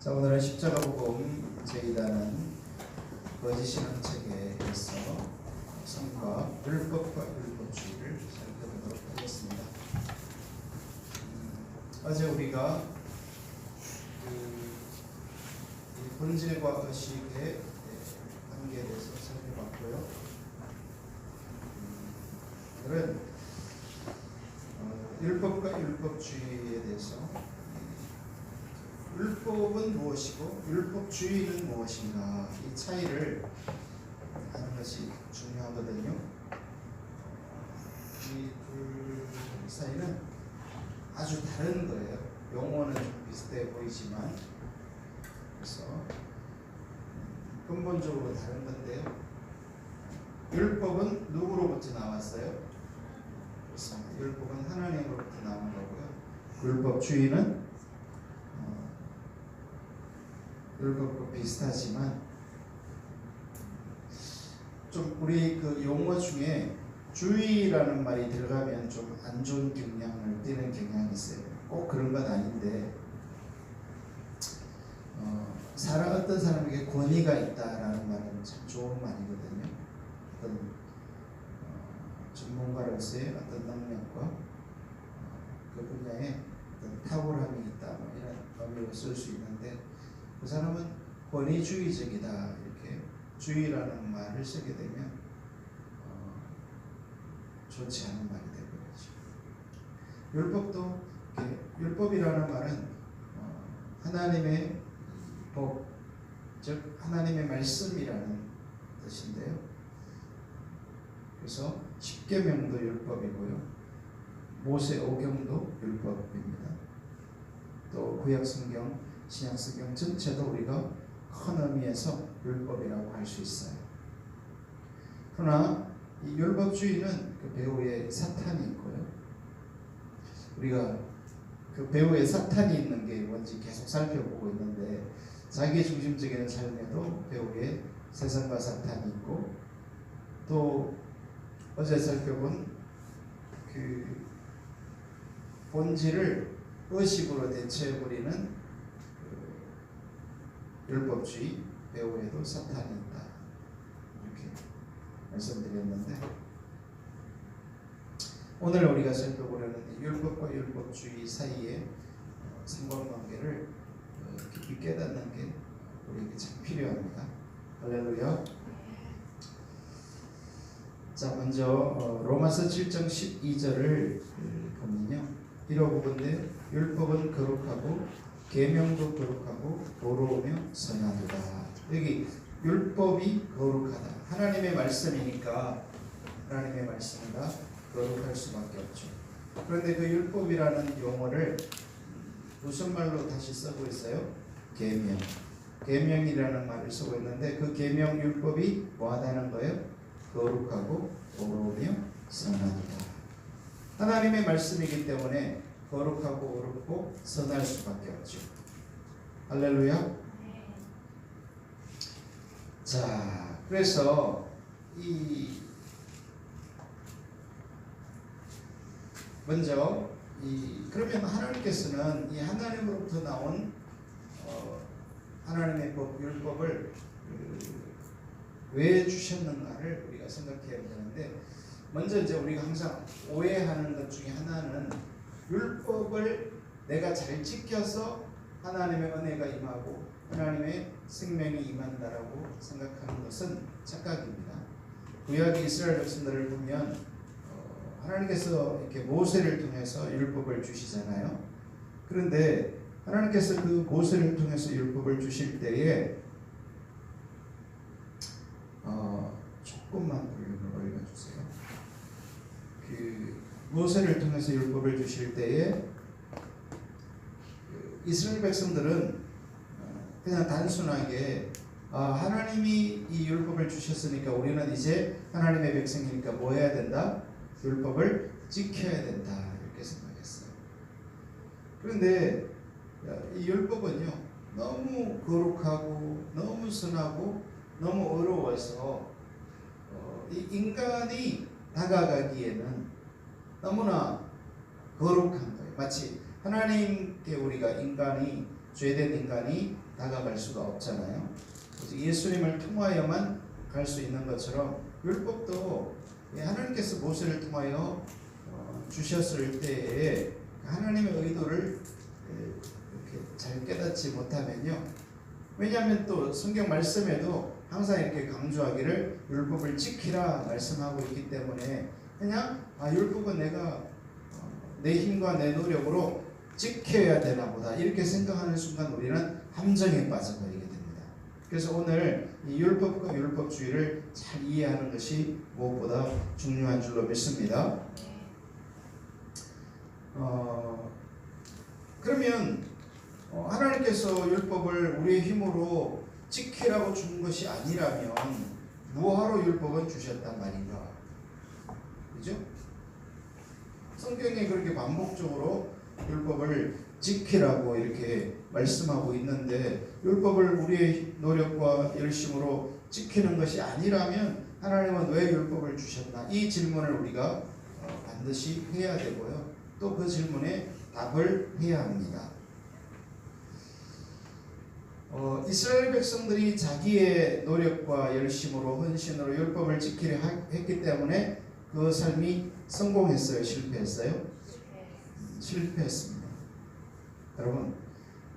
자, 오늘은 십자가복음 제2단은 거짓이라는 책에서 성과 율법과 율법주의를 살펴보도록 하겠습니다. 어제 우리가 본질과 의식의 관계에 대해서 살펴봤고요. 오늘은 율법과 율법주의에 대해서 율법은 무엇이고 율법주의는 무엇인가, 이 차이를 아는 것이 중요하거든요. 이 둘 사이는 아주 다른 거예요. 용어는 좀 비슷해 보이지만, 그래서 근본적으로 다른 건데요. 율법은 누구로부터 나왔어요? 그래서 율법은 하나님으로부터 나온 거고요. 율법주의는 율법과 비슷하지만 좀 우리 그 용어 중에 주의라는 말이 들어가면 좀 안 좋은 경향을 띠는 경향이 있어요. 꼭 그런 건 아닌데, 어떤 사람에게 권위가 있다라는 말은 참 좋은 말이거든요. 어떤 전문가로서의 어떤 능력과 그 분야에 어떤 탁월함이 있다, 뭐 이런 의미로 쓸 수 있는데, 그 사람은 권위주의적이다, 이렇게 주의라는 말을 쓰게 되면 좋지 않은 말이 되버리죠. 율법도 율법이라는 말은 하나님의 법, 즉 하나님의 말씀이라는 뜻인데요. 그래서 십계명도 율법이고요, 모세 오경도 율법입니다. 또 구약성경, 신약성경 전체도 우리가 큰 의미에서 율법이라고 할 수 있어요. 그러나 이 율법주의는 그 배후에 사탄이 있고요. 우리가 그 배후에 사탄이 있는 게 뭔지 계속 살펴보고 있는데, 자기 중심적인 삶에도 배후에 세상과 사탄이 있고, 또 어제 살펴본 그 본질을 의식으로 대체해버리는 율법주의 배후에도 사탄이 있다, 이렇게 말씀드렸는데, 오늘 우리가 살펴보려는 율법과 율법주의 사이의 상관관계를 깊이 깨닫는 게 우리에게 참 필요합니다. 할렐루야. 자, 먼저 로마서 7장 12절을 보면요, 이러보건대 율법은 거룩하고 계명도 거룩하고 도로우며 선하도다. 여기 율법이 거룩하다, 하나님의 말씀이니까 하나님의 말씀이라 거룩할 수밖에 없죠. 그런데 그 율법이라는 용어를 무슨 말로 다시 쓰고 있어요? 계명. 계명이라는 말을 쓰고 있는데, 그 계명 율법이 뭐하다는 거예요? 거룩하고 도로우며 선하도다. 하나님의 말씀이기 때문에 거룩하고 어렵고 선할 수밖에 없죠. 할렐루야. 자, 그래서 먼저 그러면 하나님께서는 이 하나님으로부터 나온 하나님의 법, 율법을 왜 주셨는가를 우리가 생각해야 되는데, 먼저 이제 우리가 항상 오해하는 것 중에 하나는 율법을 내가 잘 지켜서 하나님의 은혜가 임하고 하나님의 생명이 임한다라고 생각하는 것은 착각입니다. 구약의 이스라엘 백성들을 보면 하나님께서 이렇게 모세를 통해서 율법을 주시잖아요. 그런데 하나님께서 그 모세를 통해서 율법을 주실 때에 조금만 볼륨을 올려주세요. 그 모세를 통해서 율법을 주실 때에 이스라엘 백성들은 그냥 단순하게 하나님이 이 율법을 주셨으니까 우리는 이제 하나님의 백성이니까 뭐 해야 된다? 율법을 지켜야 된다, 이렇게 생각했어요. 그런데 이 율법은요, 너무 거룩하고 너무 선하고 너무 어려워서 이 인간이 다가가기에는 너무나 거룩한 거예요. 마치 하나님께 우리가 인간이 죄된 인간이 다가갈 수가 없잖아요. 그래서 예수님을 통하여만 갈 수 있는 것처럼 율법도 하나님께서 모세를 통하여 주셨을 때에 하나님의 의도를 이렇게 잘 깨닫지 못하면요. 왜냐하면 또 성경 말씀에도 항상 이렇게 강조하기를 율법을 지키라 말씀하고 있기 때문에 그냥 율법은 내가 내 힘과 내 노력으로 지켜야 되나 보다 이렇게 생각하는 순간 우리는 함정에 빠져버리게 됩니다. 그래서 오늘 이 율법과 율법주의를 잘 이해하는 것이 무엇보다 중요한 줄로 믿습니다. 그러면 하나님께서 율법을 우리의 힘으로 지키라고 준 것이 아니라면 뭐하러 율법은 주셨단 말인가? 그죠? 성경에 그렇게 반복적으로 율법을 지키라고 이렇게 말씀하고 있는데 율법을 우리의 노력과 열심으로 지키는 것이 아니라면 하나님은 왜 율법을 주셨나? 이 질문을 우리가 반드시 해야 되고요. 또 그 질문에 답을 해야 합니다. 이스라엘 백성들이 자기의 노력과 열심으로 헌신으로 율법을 지키려 했기 때문에 그 삶이 성공했어요? 실패했어요? 실패했습니다. 여러분,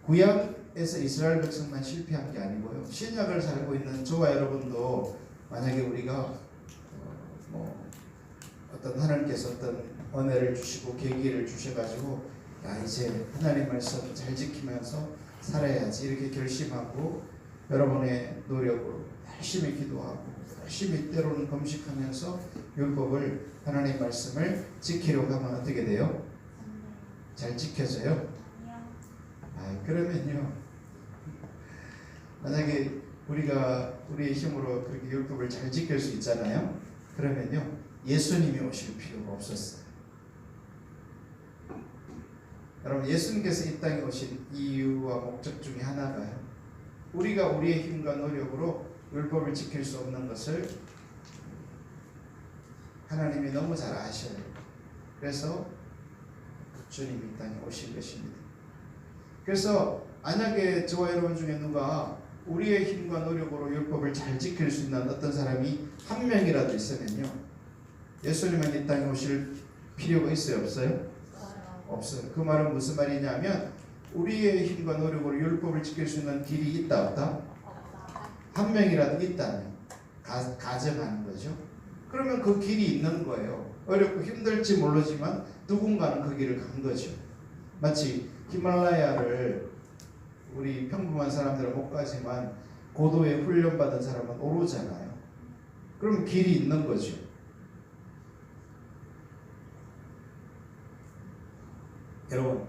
구약에서 이스라엘 백성만 실패한 게 아니고요. 신약을 살고 있는 저와 여러분도 만약에 우리가 어떤 하나님께서 어떤 은혜를 주시고 계기를 주셔가지고 이제 하나님 말씀 잘 지키면서 살아야지 이렇게 결심하고 여러분의 노력으로 열심히 기도하고 열심히 때로는 금식하면서 율법을 하나님 말씀을 지키려고 하면 어떻게 돼요? 잘 지켜져요? 그러면요, 만약에 우리가 우리의 힘으로 그렇게 율법을 잘 지킬 수 있잖아요. 그러면요, 예수님이 오실 필요가 없었어요. 여러분, 예수님께서 이 땅에 오신 이유와 목적 중에 하나가요, 우리가 우리의 힘과 노력으로 율법을 지킬 수 없는 것을 하나님이 너무 잘 아셔요. 그래서 주님이 이 땅에 오신 것입니다. 그래서 만약에 저와 여러분 중에 누가 우리의 힘과 노력으로 율법을 잘 지킬 수 있는 어떤 사람이 한 명이라도 있으면요, 예수님은 이 땅에 오실 필요가 있어요? 없어요? 없어요. 그 말은 무슨 말이냐면 우리의 힘과 노력으로 율법을 지킬 수 있는 길이 있다 없다? 한 명이라도 있다면 가정하는 거죠. 그러면 그 길이 있는 거예요. 어렵고 힘들지 모르지만 누군가는 그 길을 간 거죠. 마치 히말라야를 우리 평범한 사람들은 못 가지만 고도의 훈련받은 사람은 오르잖아요. 그럼 길이 있는 거죠. 여러분,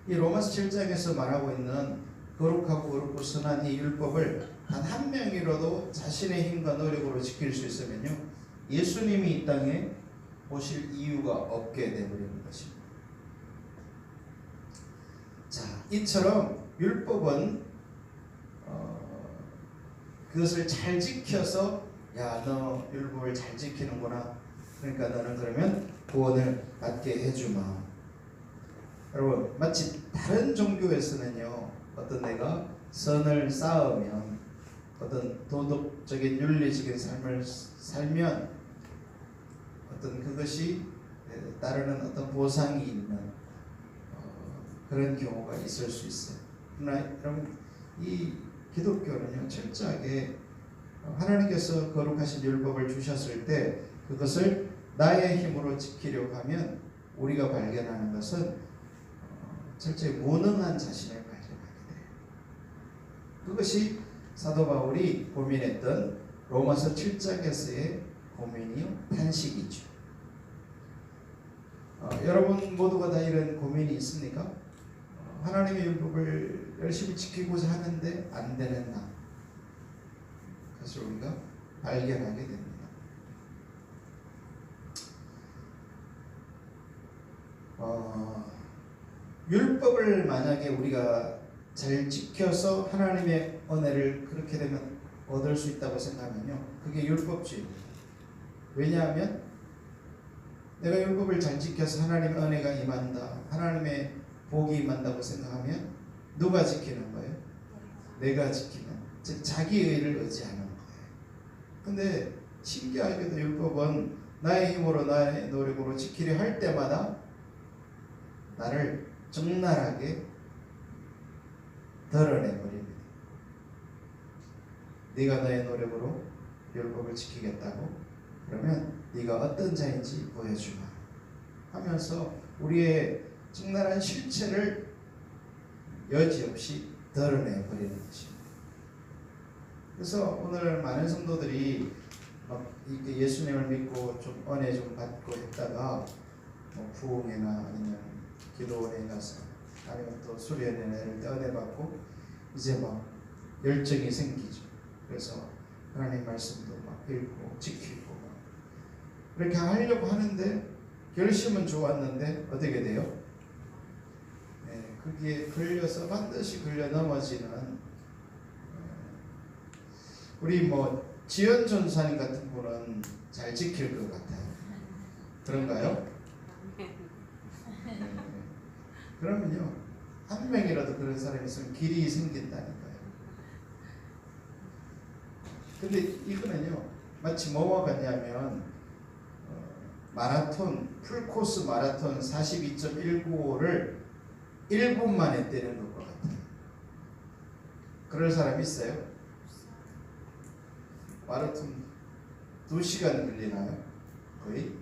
이 로마서 7장에서 말하고 있는 거룩하고 어렵고 선한 이 율법을 단 한 명이라도 자신의 힘과 노력으로 지킬 수 있으면요, 예수님이 이 땅에 오실 이유가 없게 되어버리는 것입니다. 자, 이처럼 율법은 그것을 잘 지켜서 너 율법을 잘 지키는구나, 그러니까 너는 그러면 구원을 받게 해주마. 여러분, 마치 다른 종교에서는요, 어떤 내가 선을 쌓으면 어떤 도덕적인 윤리적인 삶을 살면 어떤 그것이 따르는 어떤 보상이 있는 그런 경우가 있을 수 있어요. 그러나 여러분, 이 기독교는요, 철저하게 하나님께서 거룩하신 율법을 주셨을 때 그것을 나의 힘으로 지키려고 하면 우리가 발견하는 것은 철저히 무능한 자신을 발견하게 돼요. 그것이 사도 바울이 고민했던 로마서 7장에서의 고민이요, 탄식이죠. 여러분 모두가 다 이런 고민이 있습니까? 하나님의 율법을 열심히 지키고자 하는데 안 되는 나, 그것을 우리가 발견하게 됩니다. 율법을 만약에 우리가 잘 지켜서 하나님의 은혜를 그렇게 되면 얻을 수 있다고 생각하면요, 그게 율법주의입니다. 왜냐하면 내가 율법을 잘 지켜서 하나님의 은혜가 임한다, 하나님의 복이 임한다고 생각하면 누가 지키는 거예요? 내가 지키는, 즉 자기 의를 의지하는 거예요. 근데 신기하게도 율법은 나의 힘으로 나의 노력으로 지키려 할 때마다 나를 적나라하게 드러내버립니다. 네가 너의 노력으로 율법을 지키겠다고? 그러면 네가 어떤 자인지 보여주마 하면서 우리의 적나라한 실체를 여지없이 드러내버리는 것입니다. 그래서 오늘 많은 성도들이 막 예수님을 믿고 좀 은혜 좀 받고 했다가 뭐 부흥회나 아니면 기도원에 가서 아니면 또 수련회나 이럴 때 은혜 받고 이제 막 열정이 생기죠. 그래서 하나님 말씀도 막 읽고 지키고 막 그렇게 하려고 하는데 결심은 좋았는데 어떻게 돼요? 그게 걸려서 반드시 걸려 넘어지는 우리 뭐 지연 전사님 같은 분은 잘 지킬 것 같아요. 그런가요? 그러면요 한 명이라도 그런 사람이 있으면 길이 생긴다니까요. 근데 이거는요 마치 뭐와 같냐면 마라톤 풀코스 마라톤 42.195를 1분 만에 뛰는 것과 같아요. 그럴 사람 있어요? 마라톤 2시간 걸리나요? 거의?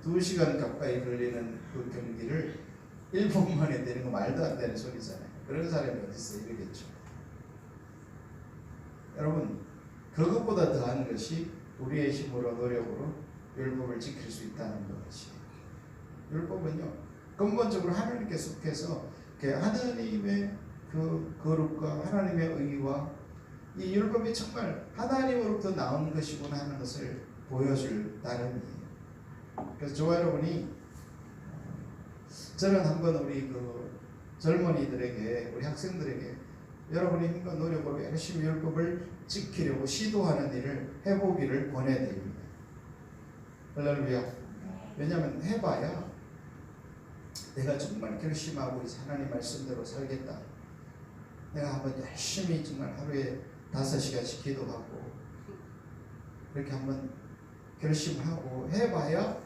2시간 가까이 걸리는 그 경기를 1분 만에 뛰는 거 말도 안 되는 소리잖아요. 그런 사람이 어디 있어요? 이러겠죠. 여러분 그것보다 더한 것이 우리의 힘으로 노력으로 율법을 지킬 수 있다는 것이에요. 율법은요 근본적으로 하나님께 속해서 하나님의 그 거룩과 하나님의 의와 이 율법이 정말 하나님으로부터 나온 것이구나 하는 것을 보여줄 따름이에요. 그래서 저와 여러분이 저는 한번 우리 그 젊은이들에게 우리 학생들에게 여러분의 힘과 노력으로 열심히 율법을 지키려고 시도하는 일을 해보기를 권해드립니다. 할렐루야. 왜냐하면 해봐야 내가 정말 결심하고 이제 하나님 말씀대로 살겠다. 내가 한번 열심히 정말 하루에 5시간씩 기도하고 이렇게 한번 결심하고 해봐야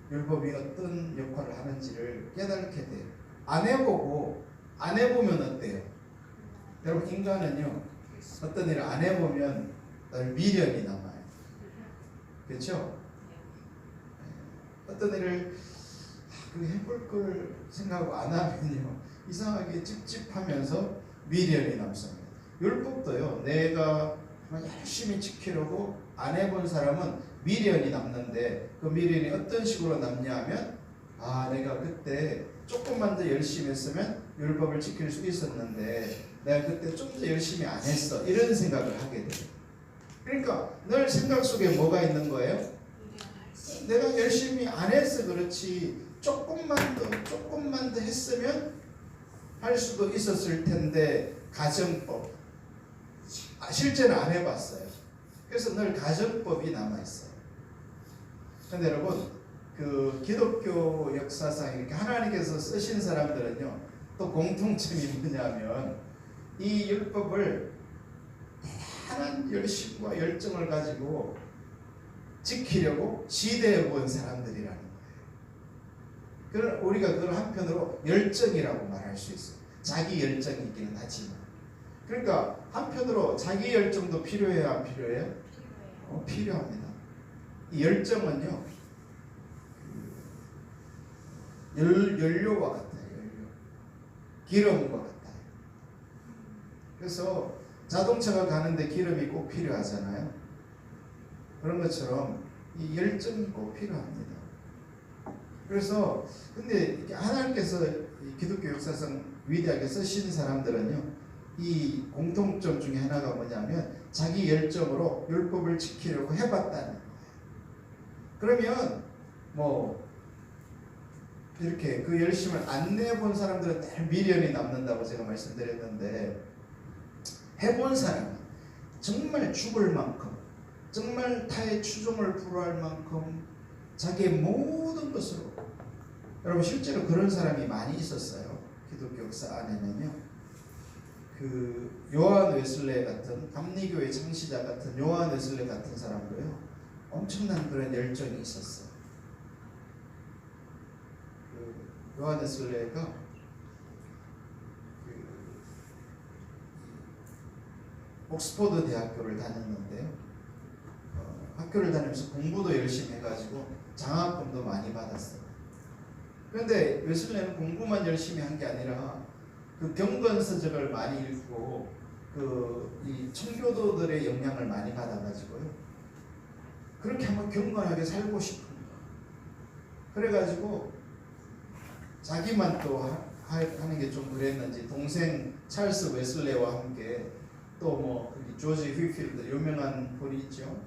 율법이 어떤 역할을 하는지를 깨닫게 돼요. 안 해보면 어때요? 여러분 인간은요 어떤 일을 안 해보면 늘 미련이 남아요. 그렇죠? 어떤 일을 해볼 걸 생각하고 안 하면요 이상하게 찝찝하면서 미련이 남습니다. 율법도요 내가 열심히 지키려고 안 해본 사람은 미련이 남는데 그 미련이 어떤 식으로 남냐 하면 내가 그때 조금만 더 열심히 했으면 율법을 지킬 수 있었는데 내가 그때 좀 더 열심히 안 했어 이런 생각을 하게 돼요. 그러니까 늘 생각 속에 뭐가 있는 거예요? 내가 열심히 안 해서 그렇지 조금만 더 했으면 할 수도 있었을 텐데 가정법 실제는 안 해봤어요. 그래서 늘 가정법이 남아있어요. 근데 여러분 그 기독교 역사상 이렇게 하나님께서 쓰신 사람들은요 또 공통점이 뭐냐면 이 율법을 대단한 열심과 열정을 가지고 지키려고 시대해 본 사람들이라는 거예요. 우리가 그걸 한편으로 열정이라고 말할 수 있어요. 자기 열정이 있기는 하지만 그러니까 한편으로 자기 열정도 필요해요? 안 필요해요? 필요합니다. 이 열정은요 연료와 같아요. 기름과 같아요. 그래서 자동차가 가는데 기름이 꼭 필요하잖아요. 그런 것처럼 이 열정이 꼭 필요합니다. 그래서 근데 하나님께서 기독교 역사상 위대하게 쓰신 사람들은요 이 공통점 중에 하나가 뭐냐면 자기 열정으로 율법을 지키려고 해봤다는 거예요. 그러면 뭐 이렇게 그 열심을 안 내본 사람들은 늘 미련이 남는다고 제가 말씀드렸는데 해본 사람은 정말 죽을 만큼 정말 타의 추종을 불허할 만큼 자기의 모든 것으로 여러분 실제로 그런 사람이 많이 있었어요. 기독교 역사 안에는요. 그 요한 웨슬레 같은 감리교의 창시자 같은 요한 웨슬레 같은 사람도요 엄청난 그런 열정이 있었어요. 그 요한 웨슬레가 그 옥스퍼드 대학교를 다녔는데요. 학교를 다니면서 공부도 열심히 해가지고 장학금도 많이 받았어요. 그런데 웨슬레는 공부만 열심히 한 게 아니라 그 경건서적을 많이 읽고 그 이 청교도들의 영향을 많이 받아가지고요. 그렇게 한번 경건하게 살고 싶은 거. 그래가지고 자기만 또 하는 게 좀 그랬는지 동생 찰스 웨슬레와 함께 또 뭐 조지 휘필드 유명한 분이 있죠.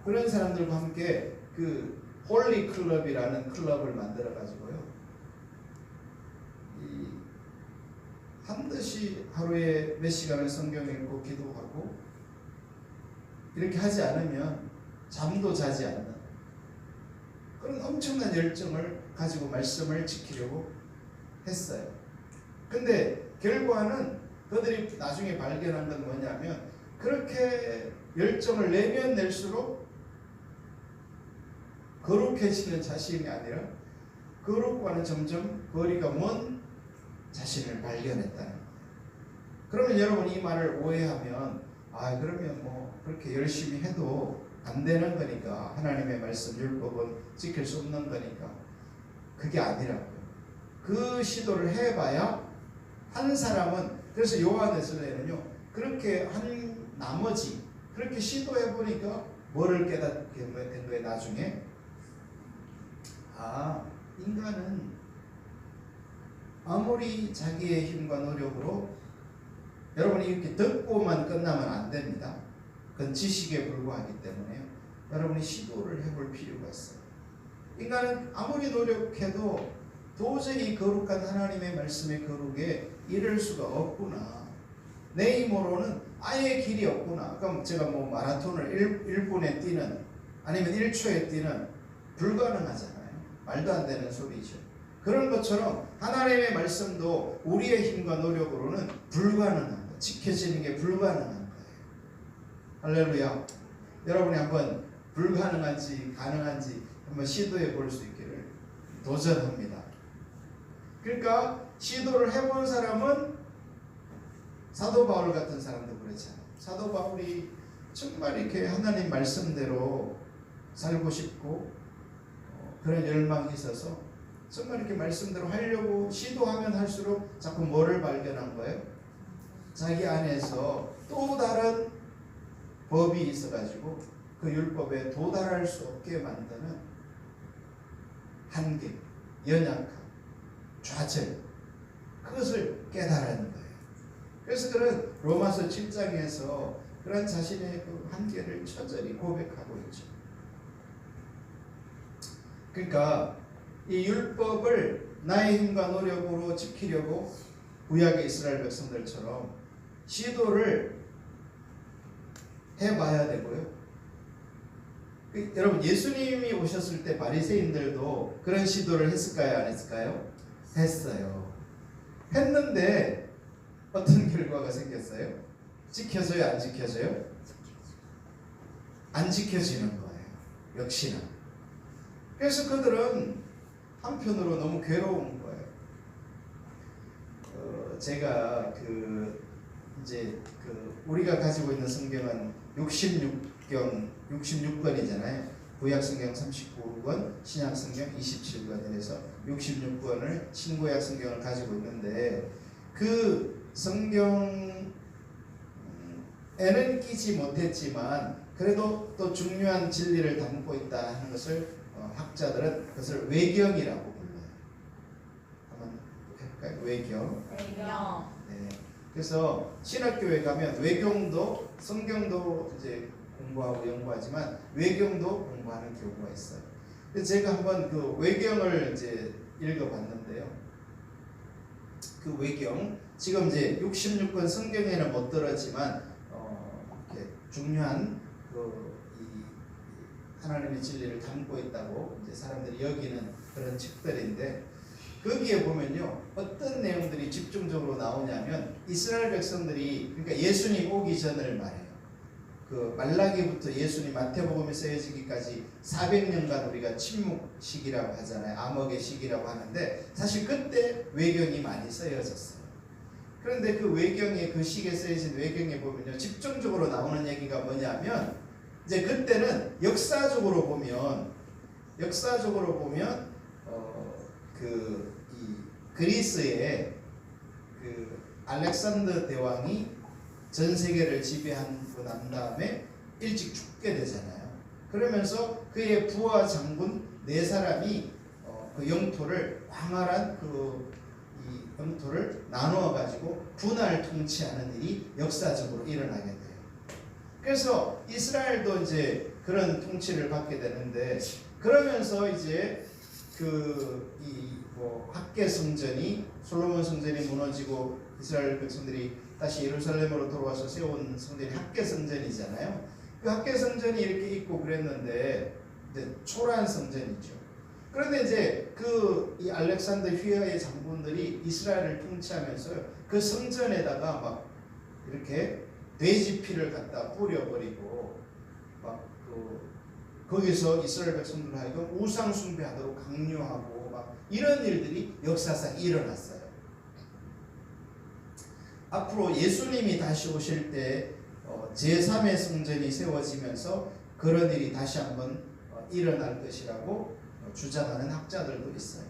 그런 사람들과 함께 그 홀리 클럽이라는 클럽을 만들어 가지고요. 이 반드시 하루에 몇 시간을 성경 읽고 기도하고 이렇게 하지 않으면 잠도 자지 않는 그런 엄청난 열정을 가지고 말씀을 지키려고 했어요. 근데 결과는 그들이 나중에 발견한 건 뭐냐면 그렇게 열정을 내면 낼수록 거룩해지는 자신이 아니라 거룩과는 점점 거리가 먼 자신을 발견했다는 거예요. 그러면 여러분 이 말을 오해하면 그러면 뭐 그렇게 열심히 해도 안 되는 거니까 하나님의 말씀 율법은 지킬 수 없는 거니까 그게 아니라고요. 그 시도를 해봐야 한 사람은 그래서 요한 웨슬레는요 그렇게 한 나머지 그렇게 시도해 보니까 뭐를 깨닫게 된 거예요. 나중에 인간은 아무리 자기의 힘과 노력으로 여러분이 이렇게 듣고만 끝나면 안 됩니다. 그건 지식에 불과하기 때문에요. 여러분이 시도를 해볼 필요가 있어요. 인간은 아무리 노력해도 도저히 거룩한 하나님의 말씀의 거룩에 이를 수가 없구나. 내 힘으로는 아예 길이 없구나. 그럼 제가 뭐 마라톤을 1분에 뛰는 아니면 1초에 뛰는 불가능하잖아요. 말도 안 되는 소리죠. 그런 것처럼 하나님의 말씀도 우리의 힘과 노력으로는 불가능한 거예요. 지켜지는 게 불가능한 거예요. 할렐루야. 여러분이 한번 불가능한지 가능한지 한번 시도해 볼 수 있기를 도전합니다. 그러니까 시도를 해본 사람은 사도 바울 같은 사람도 그렇잖아요. 사도 바울이 정말 이렇게 하나님 말씀대로 살고 싶고 그런 열망이 있어서 정말 이렇게 말씀대로 하려고 시도하면 할수록 자꾸 뭐를 발견한 거예요? 자기 안에서 또 다른 법이 있어가지고 그 율법에 도달할 수 없게 만드는 한계, 연약함, 좌절 그것을 깨달은 거예요. 그래서 그런 로마서 7장에서 그런 자신의 그 한계를 처절히 고백하고 있죠. 그러니까 이 율법을 나의 힘과 노력으로 지키려고 구약의 이스라엘 백성들처럼 시도를 해봐야 되고요. 여러분 예수님이 오셨을 때 바리새인들도 그런 시도를 했을까요? 안 했을까요? 했어요. 했는데 어떤 결과가 생겼어요? 지켜져요? 안 지켜져요? 안 지켜지는 거예요. 역시나. 그래서 그들은 한편으로 너무 괴로운 거예요. 제가 우리가 가지고 있는 성경은 66권이잖아요. 구약 성경 39권, 신약 성경 27권 이래서 66권을 신구약 성경을 가지고 있는데 그 성경에는 끼지 못했지만 그래도 또 중요한 진리를 담고 있다 하는 것을 학자들은 그것을 외경이라고 불러요. 한번 해볼까요? 외경. 네. 그래서 신학교에 가면 외경도 성경도 이제 공부하고 연구하지만 외경도 공부하는 교구가 있어요. 그래서 제가 한번 그 외경을 이제 읽어봤는데요. 그 외경 지금 이제 66권 성경에는 못 들었지만 이렇게 중요한 이 하나님의 진리를 담고 있다고 이제 사람들이 여기는 그런 책들인데 거기에 보면요 어떤 내용들이 집중적으로 나오냐면 이스라엘 백성들이 그러니까 예수님 오기 전을 말해요. 그 말라기부터 예수님 마태복음에 쓰여지기까지 400년간 우리가 침묵 시기라고 하잖아요. 암흑의 시기라고 하는데 사실 그때 외경이 많이 쓰여졌어요. 그런데 그 외경에 그 시기에 쓰여진 외경에 보면요 집중적으로 나오는 얘기가 뭐냐면 이제 그때는 역사적으로 보면 이 그리스의 그 알렉산더 대왕이 전 세계를 지배하고 난 다음에 일찍 죽게 되잖아요. 그러면서 그의 부하 장군 4사람이 그 영토를 광활한 이 영토를 나누어 가지고 분할 통치하는 일이 역사적으로 일어나게 돼요. 그래서 이스라엘도 이제 그런 통치를 받게 되는데 그러면서 이제 학계 성전이 솔로몬 성전이 무너지고 이스라엘 백성들이 다시 예루살렘으로 돌아와서 세운 성전이 학계 성전이잖아요. 그 학계 성전이 이렇게 있고 그랬는데 이제 초라한 성전이죠. 그런데 이제 이 알렉산더 휘하의 장군들이 이스라엘을 통치하면서 그 성전에다가 막 이렇게 돼지 피를 갖다 뿌려버리고 막 거기서 이스라엘 백성들 하여금 우상 숭배하도록 강요하고 막 이런 일들이 역사상 일어났어요. 앞으로 예수님이 다시 오실 때 제3의 성전이 세워지면서 그런 일이 다시 한번 일어날 것이라고 주장하는 학자들도 있어요.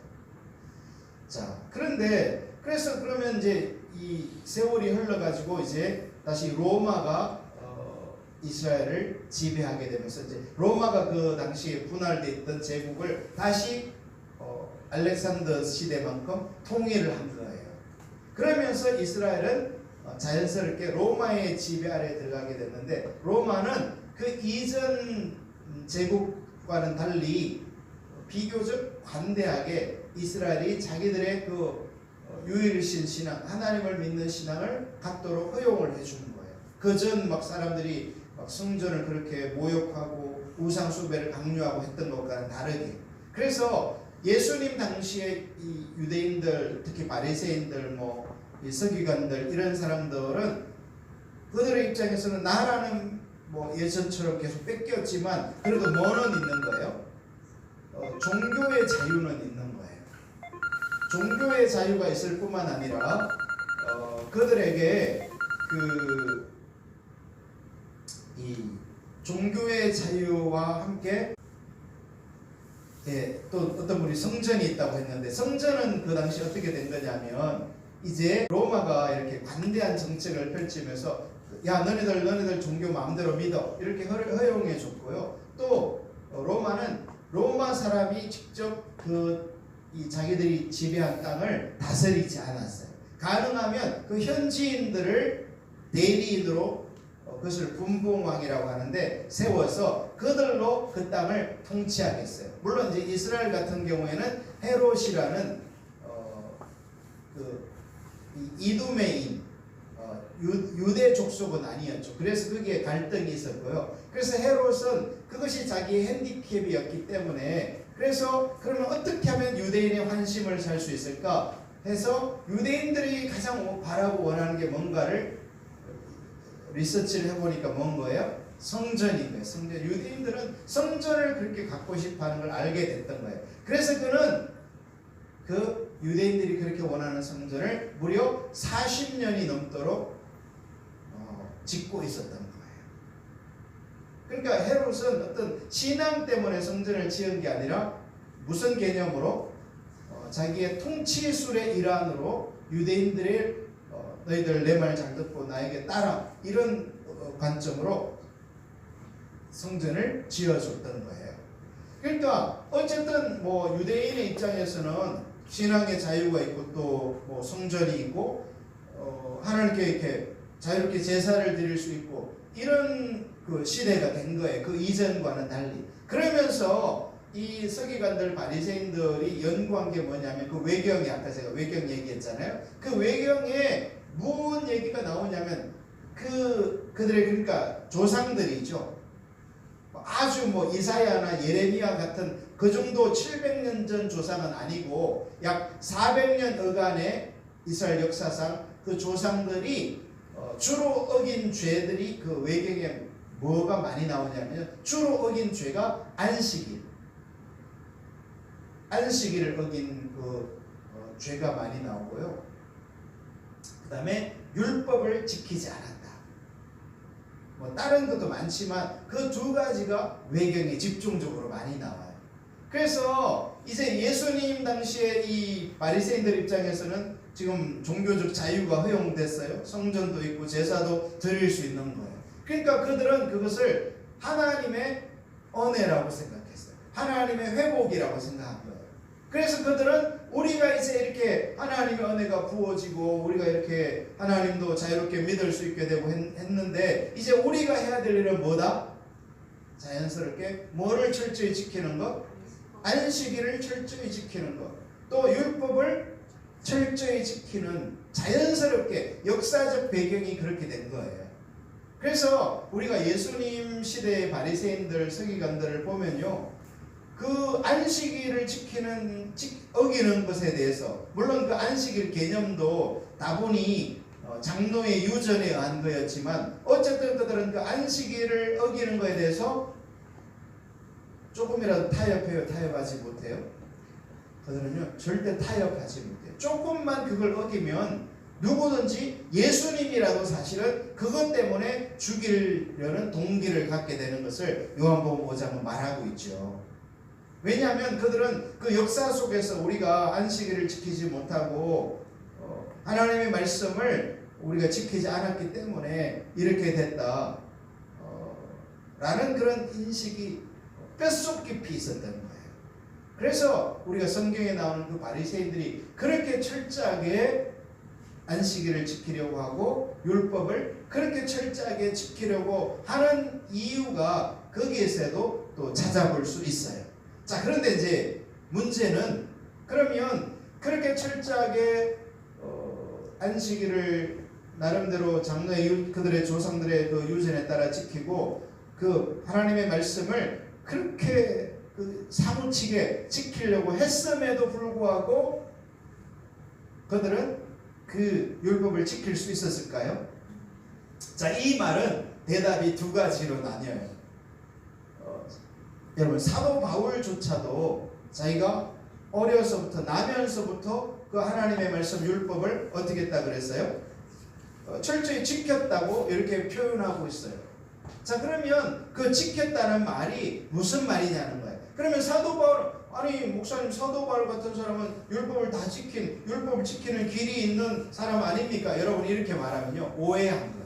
자, 그러면 이제 이 세월이 흘러가지고 이제 다시 로마가 이스라엘을 지배하게 되면서 이제 로마가 그 당시에 분할되어 있던 제국을 다시 알렉산더 시대만큼 통일을 한 거예요. 그러면서 이스라엘은 자연스럽게 로마의 지배 아래에 들어가게 됐는데 로마는 그 이전 제국과는 달리 비교적 관대하게 이스라엘이 자기들의 그 유일신 신앙, 하나님을 믿는 신앙을 갖도록 허용을 해준 거예요. 그전 막 사람들이 막 성전을 그렇게 모욕하고 우상 숭배를 강요하고 했던 것과는 다르게. 그래서 예수님 당시에 이 유대인들, 특히 바리새인들, 이 서기관들 이런 사람들은 그들의 입장에서는 나라는 예전처럼 계속 뺏겼지만 그래도 뭐는 있는 거예요? 종교의 자유는 있는 거예요. 종교의 자유가 있을 뿐만 아니라 그들에게 이 종교의 자유와 함께 또 어떤 분이 성전이 있다고 했는데 성전은 그 당시 어떻게 된 거냐면 이제 로마가 이렇게 관대한 정책을 펼치면서 야 너네들 종교 마음대로 믿어 이렇게 허용해 줬고요. 또 로마는 로마 사람이 직접 이 자기들이 지배한 땅을 다스리지 않았어요. 가능하면 그 현지인들을 대리인으로 그것을 분봉왕이라고 하는데 세워서 그들로 그 땅을 통치하겠어요. 물론 이제 이스라엘 같은 경우에는 헤롯이라는 이두메인 유대 족속은 아니었죠. 그래서 거기에 갈등이 있었고요. 그래서 헤롯은 그것이 자기의 핸디캡이었기 때문에 그래서 그러면 어떻게 하면 유대인의 환심을 살 수 있을까 해서 유대인들이 가장 바라고 원하는 게 뭔가를 리서치를 해보니까 뭔 거예요? 성전인 거예요. 성전. 유대인들은 성전을 그렇게 갖고 싶어하는 걸 알게 됐던 거예요. 그래서 그는 그 유대인들이 그렇게 원하는 성전을 무려 40년이 넘도록 짓고 있었던 거예요. 그러니까 헤롯은 어떤 신앙 때문에 성전을 지은 게 아니라 무슨 개념으로 자기의 통치술의 일환으로 유대인들의 너희들 내 말 잘 듣고 나에게 따라 이런 관점으로 성전을 지어줬던 거예요. 그러니까 어쨌든 유대인의 입장에서는 신앙의 자유가 있고 또 성전이 있고 하나님께 이렇게 자유롭게 제사를 드릴 수 있고 이런 그 시대가 된 거예요. 그 이전과는 달리. 그러면서 이 서기관들 바리새인들이 연구한 게 뭐냐면 그 외경이 아까 제가 외경 얘기했잖아요. 그 외경에 무슨 얘기가 나오냐면 그들의 그러니까 조상들이죠. 아주 뭐 이사야나 예레미야 같은 그 정도 700년 전 조상은 아니고 약 400년 어간의 이스라엘 역사상 그 조상들이 주로 어긴 죄들이 그 외경에 뭐가 많이 나오냐면 주로 어긴 죄가 안식일을 어긴 그 죄가 많이 나오고요. 그 다음에 율법을 지키지 않았다. 뭐 다른 것도 많지만 그 두 가지가 외경에 집중적으로 많이 나와요. 그래서 이제 예수님 당시에 이 바리새인들 입장에서는 지금 종교적 자유가 허용됐어요. 성전도 있고 제사도 드릴 수 있는 거예요. 그러니까 그들은 그것을 하나님의 은혜라고 생각했어요. 하나님의 회복이라고 생각한 거예요. 그래서 그들은 우리가 이제 이렇게 하나님의 은혜가 부어지고 우리가 이렇게 하나님도 자유롭게 믿을 수 있게 되고 했는데 이제 우리가 해야 될 일은 뭐다? 자연스럽게 뭐를 철저히 지키는 것? 안식일을 철저히 지키는 것. 또 율법을 철저히 지키는 자연스럽게 역사적 배경이 그렇게 된 거예요. 그래서 우리가 예수님 시대의 바리새인들, 서기관들을 보면요. 그 안식일을 어기는 것에 대해서 물론 그 안식일 개념도 다분히 장로의 유전에 의한 거였지만 어쨌든 그들은 그 안식일을 어기는 것에 대해서 조금이라도 타협해요? 타협하지 못해요? 그들은요 절대 타협하지 못해요. 조금만 그걸 어기면 누구든지 예수님이라도 사실은 그것 때문에 죽이려는 동기를 갖게 되는 것을 요한복음 5장은 말하고 있죠. 왜냐하면 그들은 그 역사 속에서 우리가 안식일을 지키지 못하고 하나님의 말씀을 우리가 지키지 않았기 때문에 이렇게 됐다 라는 그런 인식이 뼛속 깊이 있었던 거예요. 그래서 우리가 성경에 나오는 그 바리새인들이 그렇게 철저하게 안식일을 지키려고 하고 율법을 그렇게 철저하게 지키려고 하는 이유가 거기에서도 또 찾아볼 수 있어요. 자, 그런데 이제 문제는 그러면 그렇게 철저하게 안식일을 나름대로 장로의 그들의 조상들의 그 유전에 따라 지키고 그 하나님의 말씀을 그렇게 사무치게 지키려고 했음에도 불구하고 그들은 그 율법을 지킬 수 있었을까요? 자, 이 말은 대답이 두 가지로 나뉘어요. 여러분 사도 바울조차도 자기가 어려서부터 나면서부터 그 하나님의 말씀 율법을 어떻게 했다 그랬어요? 철저히 지켰다고 이렇게 표현하고 있어요. 자, 그러면 그 지켰다는 말이 무슨 말이냐는 거예요. 그러면 사도 바울, 아니 목사님 사도 바울 같은 사람은 율법을 지키는 길이 있는 사람 아닙니까? 여러분 이렇게 말하면요 오해한 거예요.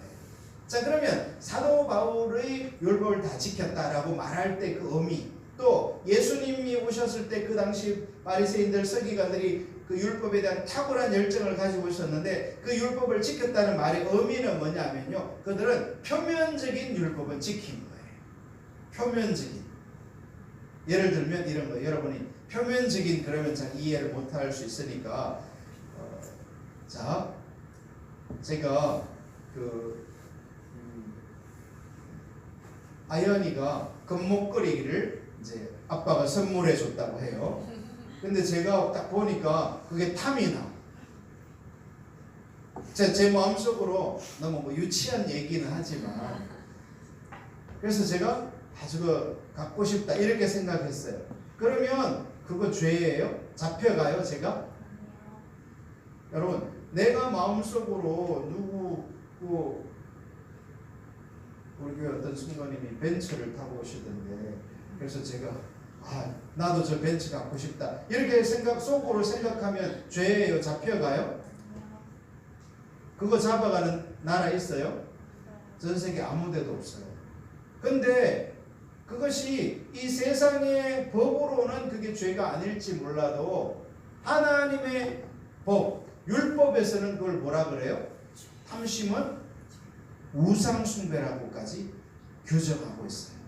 자, 그러면 사도 바울의 율법을 다 지켰다라고 말할 때 그 의미, 또 예수님이 오셨을 때 그 당시 바리새인들 서기관들이 그 율법에 대한 탁월한 열정을 가지고 있었는데 그 율법을 지켰다는 말의 의미는 뭐냐면요, 그들은 표면적인 율법은 지킨 거예요. 표면적인. 예를 들면 이런 거, 여러분이 표면적인 그러면 잘 이해를 못할 수 있으니까 자, 제가 아연이가 금목걸이를 이제 아빠가 선물해 줬다고 해요. 근데 제가 딱 보니까 그게 탐이 나. 제 마음속으로 너무 뭐 유치한 얘기는 하지만 그래서 제가 저거 갖고 싶다 이렇게 생각했어요. 그러면 그거 죄예요? 잡혀가요 제가? 여러분 내가 마음속으로 우리 교회 어떤 순간님이 벤츠를 타고 오시던데 그래서 제가 나도 저 벤츠 갖고 싶다 이렇게 속으로 생각하면 죄예요? 잡혀가요? 그거 잡아가는 나라 있어요? 전 세계 아무 데도 없어요. 근데 그것이 이 세상의 법으로는 그게 죄가 아닐지 몰라도 하나님의 법, 율법에서는 그걸 뭐라 그래요? 탐심은 우상숭배라고까지 규정하고 있어요.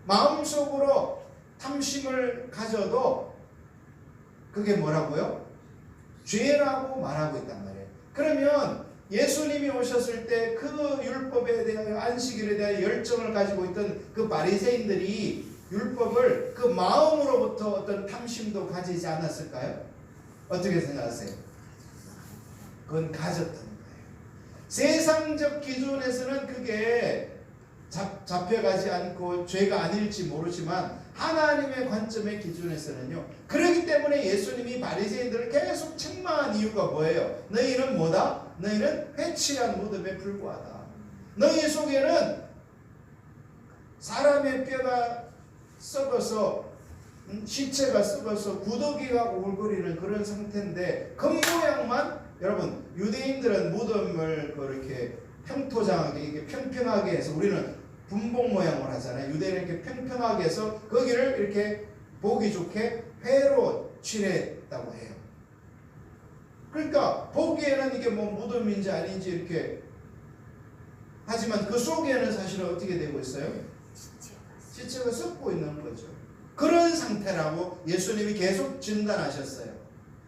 마음속으로 탐심을 가져도 그게 뭐라고요? 죄라고 말하고 있단 말이에요. 그러면 예수님이 오셨을 때 그 율법에 대하여 안식일에 대한 열정을 가지고 있던 그 바리새인들이 율법을 그 마음으로부터 어떤 탐심도 가지지 않았을까요? 어떻게 생각하세요? 그건 가졌던 거예요. 세상적 기준에서는 그게 잡혀가지 않고 죄가 아닐지 모르지만 하나님의 관점의 기준에서는요. 그렇기 때문에 예수님이 바리새인들을 계속 책망한 이유가 뭐예요? 너희는 뭐다? 너희는 회칠한 무덤에 불과하다. 너희 속에는 사람의 뼈가 썩어서 시체가 썩어서 구더기가 오글거리는 그런 상태인데 겉모양만 여러분 유대인들은 무덤을 그렇게 평토장하게 이렇게 평평하게 해서 우리는 분봉 모양을 하잖아요. 유대인은 이렇게 평평하게 해서 거기를 이렇게 보기 좋게 회로 칠했다고 해요. 그러니까 보기에는 이게 뭐 무덤인지 아닌지 이렇게 하지만 그 속에는 사실은 어떻게 되고 있어요? 시체가 썩고 있는 거죠. 그런 상태라고 예수님이 계속 진단하셨어요.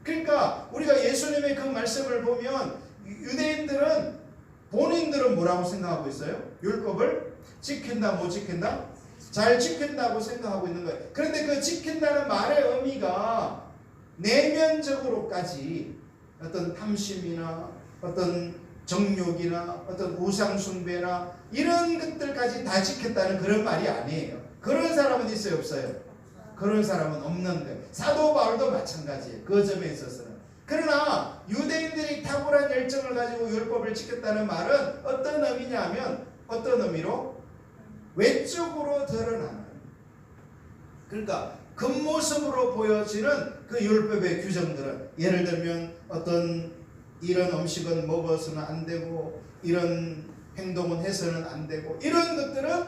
그러니까 우리가 예수님의 그 말씀을 보면 유대인들은 본인들은 뭐라고 생각하고 있어요? 율법을 지킨다 못 지킨다? 잘 지킨다고 생각하고 있는 거예요. 그런데 그 지킨다는 말의 의미가 내면적으로까지 어떤 탐심이나 어떤 정욕이나 어떤 우상숭배나 이런 것들까지 다 지켰다는 그런 말이 아니에요. 그런 사람은 있어요 없어요? 그런 사람은 없는 거예요. 사도 바울도 마찬가지예요. 그 점에 있어서는. 그러나 유대인들이 탁월한 열정을 가지고 율법을 지켰다는 말은 어떤 의미냐면 어떤 의미로? 외적으로 드러나는, 그러니까 겉모습으로 보여지는 그 율법의 규정들은 예를 들면 어떤 이런 음식은 먹어서는 안 되고 이런 행동은 해서는 안 되고 이런 것들은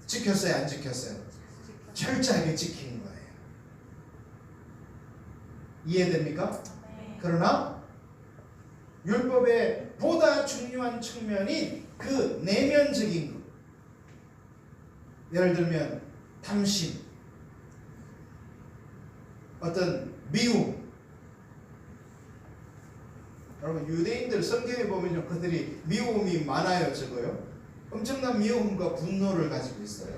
지켰어요 안 지켰어요? 철저하게 지킨 거예요. 이해됩니까? 그러나 율법의 보다 중요한 측면인 그 내면적인 것, 예를 들면 탐심, 어떤 미움. 여러분 유대인들 성경에 보면요 그들이 미움이 많아요. 적어요? 엄청난 미움과 분노를 가지고 있어요.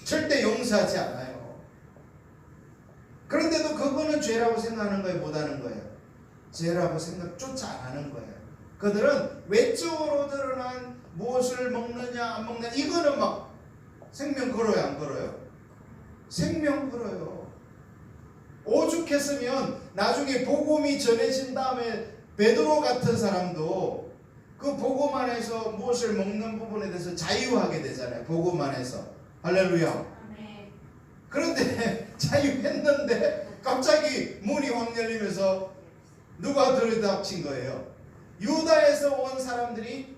절대 용서하지 않아요. 그런데도 그거는 죄라고 생각하는 거예요? 못하는 거예요? 죄라고 생각조차 안 하는 거예요. 그들은 외적으로 드러난 무엇을 먹느냐 안 먹느냐 이거는 막 생명 걸어요 안 걸어요? 생명 걸어요. 오죽했으면 나중에 복음이 전해진 다음에 베드로 같은 사람도 그 복음 안에서 무엇을 먹는 부분에 대해서 자유하게 되잖아요. 복음 안에서. 할렐루야. 그런데 자유했는데 갑자기 문이 확 열리면서 누가 들이닥친 거예요? 유다에서 온 사람들이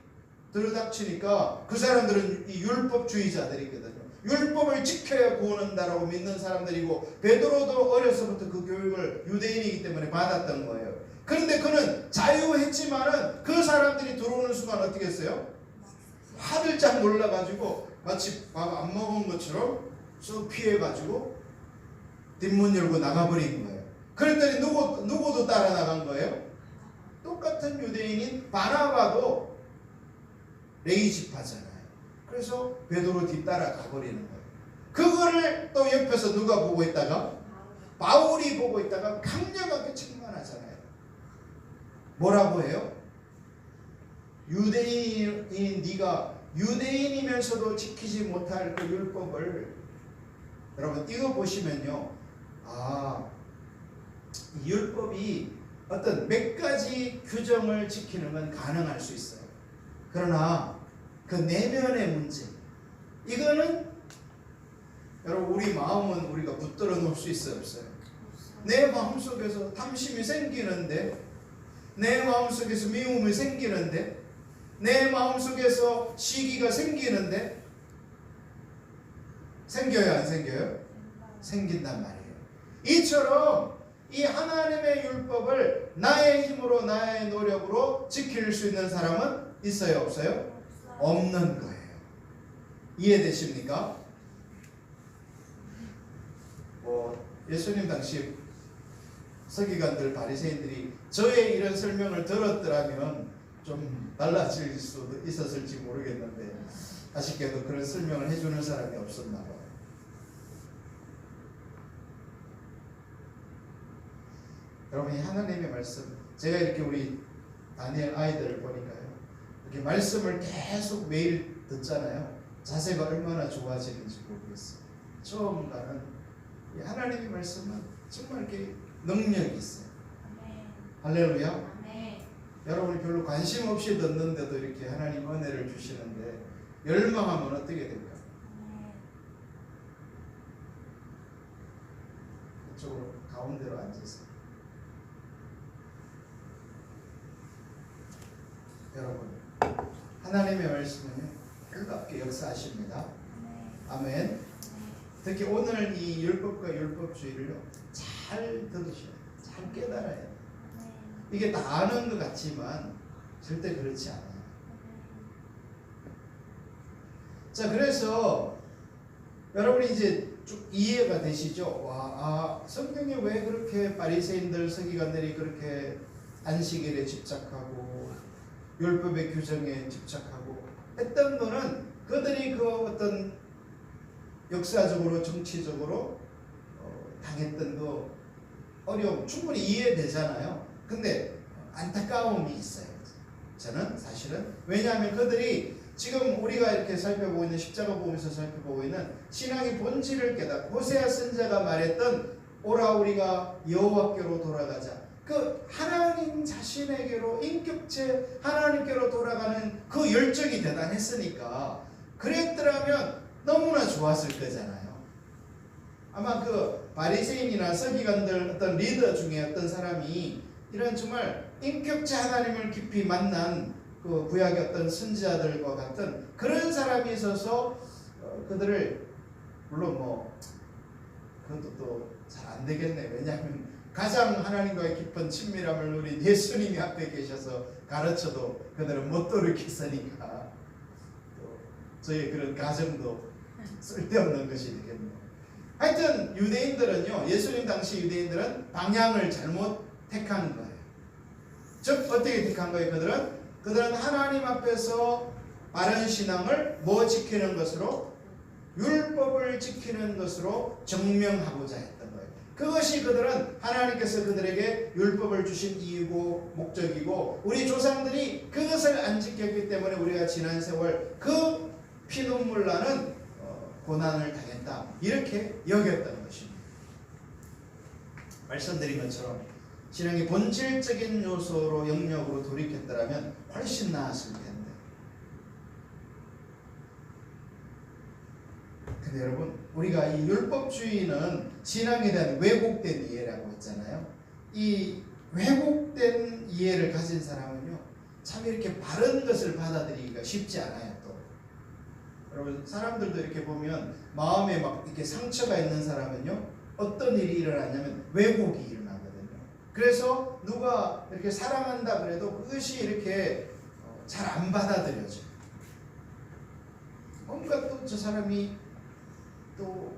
들이닥치니까 그 사람들은 이 율법주의자들이거든요. 율법을 지켜야 구원한다라고 믿는 사람들이고 베드로도 어려서부터 그 교육을 유대인이기 때문에 받았던 거예요. 그런데 그는 자유했지만은 그 사람들이 들어오는 순간 어떻게 했어요? 화들짝 놀라가지고 마치 밥 안 먹은 것처럼 쑥 피해가지고 뒷문 열고 나가버린 거예요. 그랬더니 누구도 따라 나간 거예요? 똑같은 유대인인 바나바도 레이지파잖아요. 그래서 베드로 뒤따라 가버리는 거예요. 그거를 또 옆에서 누가 보고 있다가? 바울이 보고 있다가 강력하게 책망하잖아요. 뭐라고 해요? 유대인인 네가 유대인이면서도 지키지 못할 그 율법을, 여러분 이거 보시면요, 이 율법이 어떤 몇 가지 규정을 지키는 건 가능할 수 있어요. 그러나 그 내면의 문제, 이거는 여러분 우리 마음은 우리가 붙들어 놓을 수 있어요 없어요? 내 마음속에서 탐심이 생기는데, 내 마음속에서 미움이 생기는데, 내 마음속에서 시기가 생기는데, 생겨요 안 생겨요? 생긴단 말이에요. 이처럼 이 하나님의 율법을 나의 힘으로 나의 노력으로 지킬 수 있는 사람은 있어요 없어요? 없는 거예요. 이해되십니까? 예수님 당시 서기관들 바리새인들이 저의 이런 설명을 들었더라면 좀 달라질 수도 있었을지 모르겠는데 아쉽게도 그런 설명을 해주는 사람이 없었나 봐요. 여러분, 이 하나님의 말씀, 제가 이렇게 우리 다니엘 아이들을 보니까요, 이렇게 말씀을 계속 매일 듣잖아요. 자세가 얼마나 좋아지는지 모르겠어요. 처음과는 이 하나님의 말씀은 정말 이렇게 능력이 있어요. 할렐루야. 여러분이 별로 관심 없이 듣는데도 이렇게 하나님 은혜를 주시는데 열망하면 어떻게 될까요? 이쪽으로 가운데로 앉으세요. 여러분, 하나님의 말씀은요 놀랍게 역사하십니다. 아멘. 특히 오늘 이 율법과 율법주의를요 잘 들으셔야 돼요. 잘 깨달아야 돼요. 이게 다 아는 것 같지만 절대 그렇지 않아요. 자, 그래서 여러분이 이제 쭉 이해가 되시죠? 성경에 왜 그렇게 바리새인들 서기관들이 그렇게 안식일에 집착하고 율법의 규정에 집착하고 했던 거는 그들이 그 어떤 역사적으로 정치적으로 당했던 그 어려움 충분히 이해되잖아요. 근데 안타까움이 있어요. 저는 사실은 왜냐하면 그들이 지금 우리가 이렇게 살펴보고 있는 십자가 보면서 살펴보고 있는 신앙의 본질을 깨닫고 호세아 선지자가 말했던 오라 우리가 여호와께로 돌아가자. 그 하나님 자신에게로 인격체 하나님께로 돌아가는 그 열정이 대단했으니까 그랬더라면 너무나 좋았을 거잖아요. 아마 그 바리새인이나 서기관들 어떤 리더 중에 어떤 사람이 이런 정말 인격체 하나님을 깊이 만난 그 구약의 어떤 선지자들과 같은 그런 사람이 있어서 그들을 물론 뭐 그것도 또 잘 안 되겠네. 왜냐하면 가장 하나님과의 깊은 친밀함을 누린 예수님이 앞에 계셔서 가르쳐도 그들은 못 돌이켰으니까 또 저희 그런 가정도 쓸데없는 것이 되겠네요. 하여튼 유대인들은요, 예수님 당시 유대인들은 방향을 잘못 택한 거예요. 즉 어떻게 택한 거예요? 그들은 하나님 앞에서 바른 신앙을 뭐 지키는 것으로? 율법을 지키는 것으로 증명하고자 했던 거예요. 그것이 그들은 하나님께서 그들에게 율법을 주신 이유고 목적이고 우리 조상들이 그것을 안 지켰기 때문에 우리가 지난 세월 그 피눈물 나는 고난을 당했다. 이렇게 여겼던 것입니다. 말씀드린 것처럼 신앙의 본질적인 요소로 영역으로 돌이켰더라면 훨씬 나았을 텐데. 근데 여러분, 우리가 이 율법주의는 신앙에 대한 왜곡된 이해라고 했잖아요. 이 왜곡된 이해를 가진 사람은요, 참 이렇게 바른 것을 받아들이기가 쉽지 않아요. 또 여러분, 사람들도 이렇게 보면 마음에 막 이렇게 상처가 있는 사람은요, 어떤 일이 일어나냐면 왜곡이 일어나거든요. 그래서 누가 이렇게 사랑한다 그래도 그것이 이렇게 잘 안 받아들여져요. 뭔가 또 저 사람이 또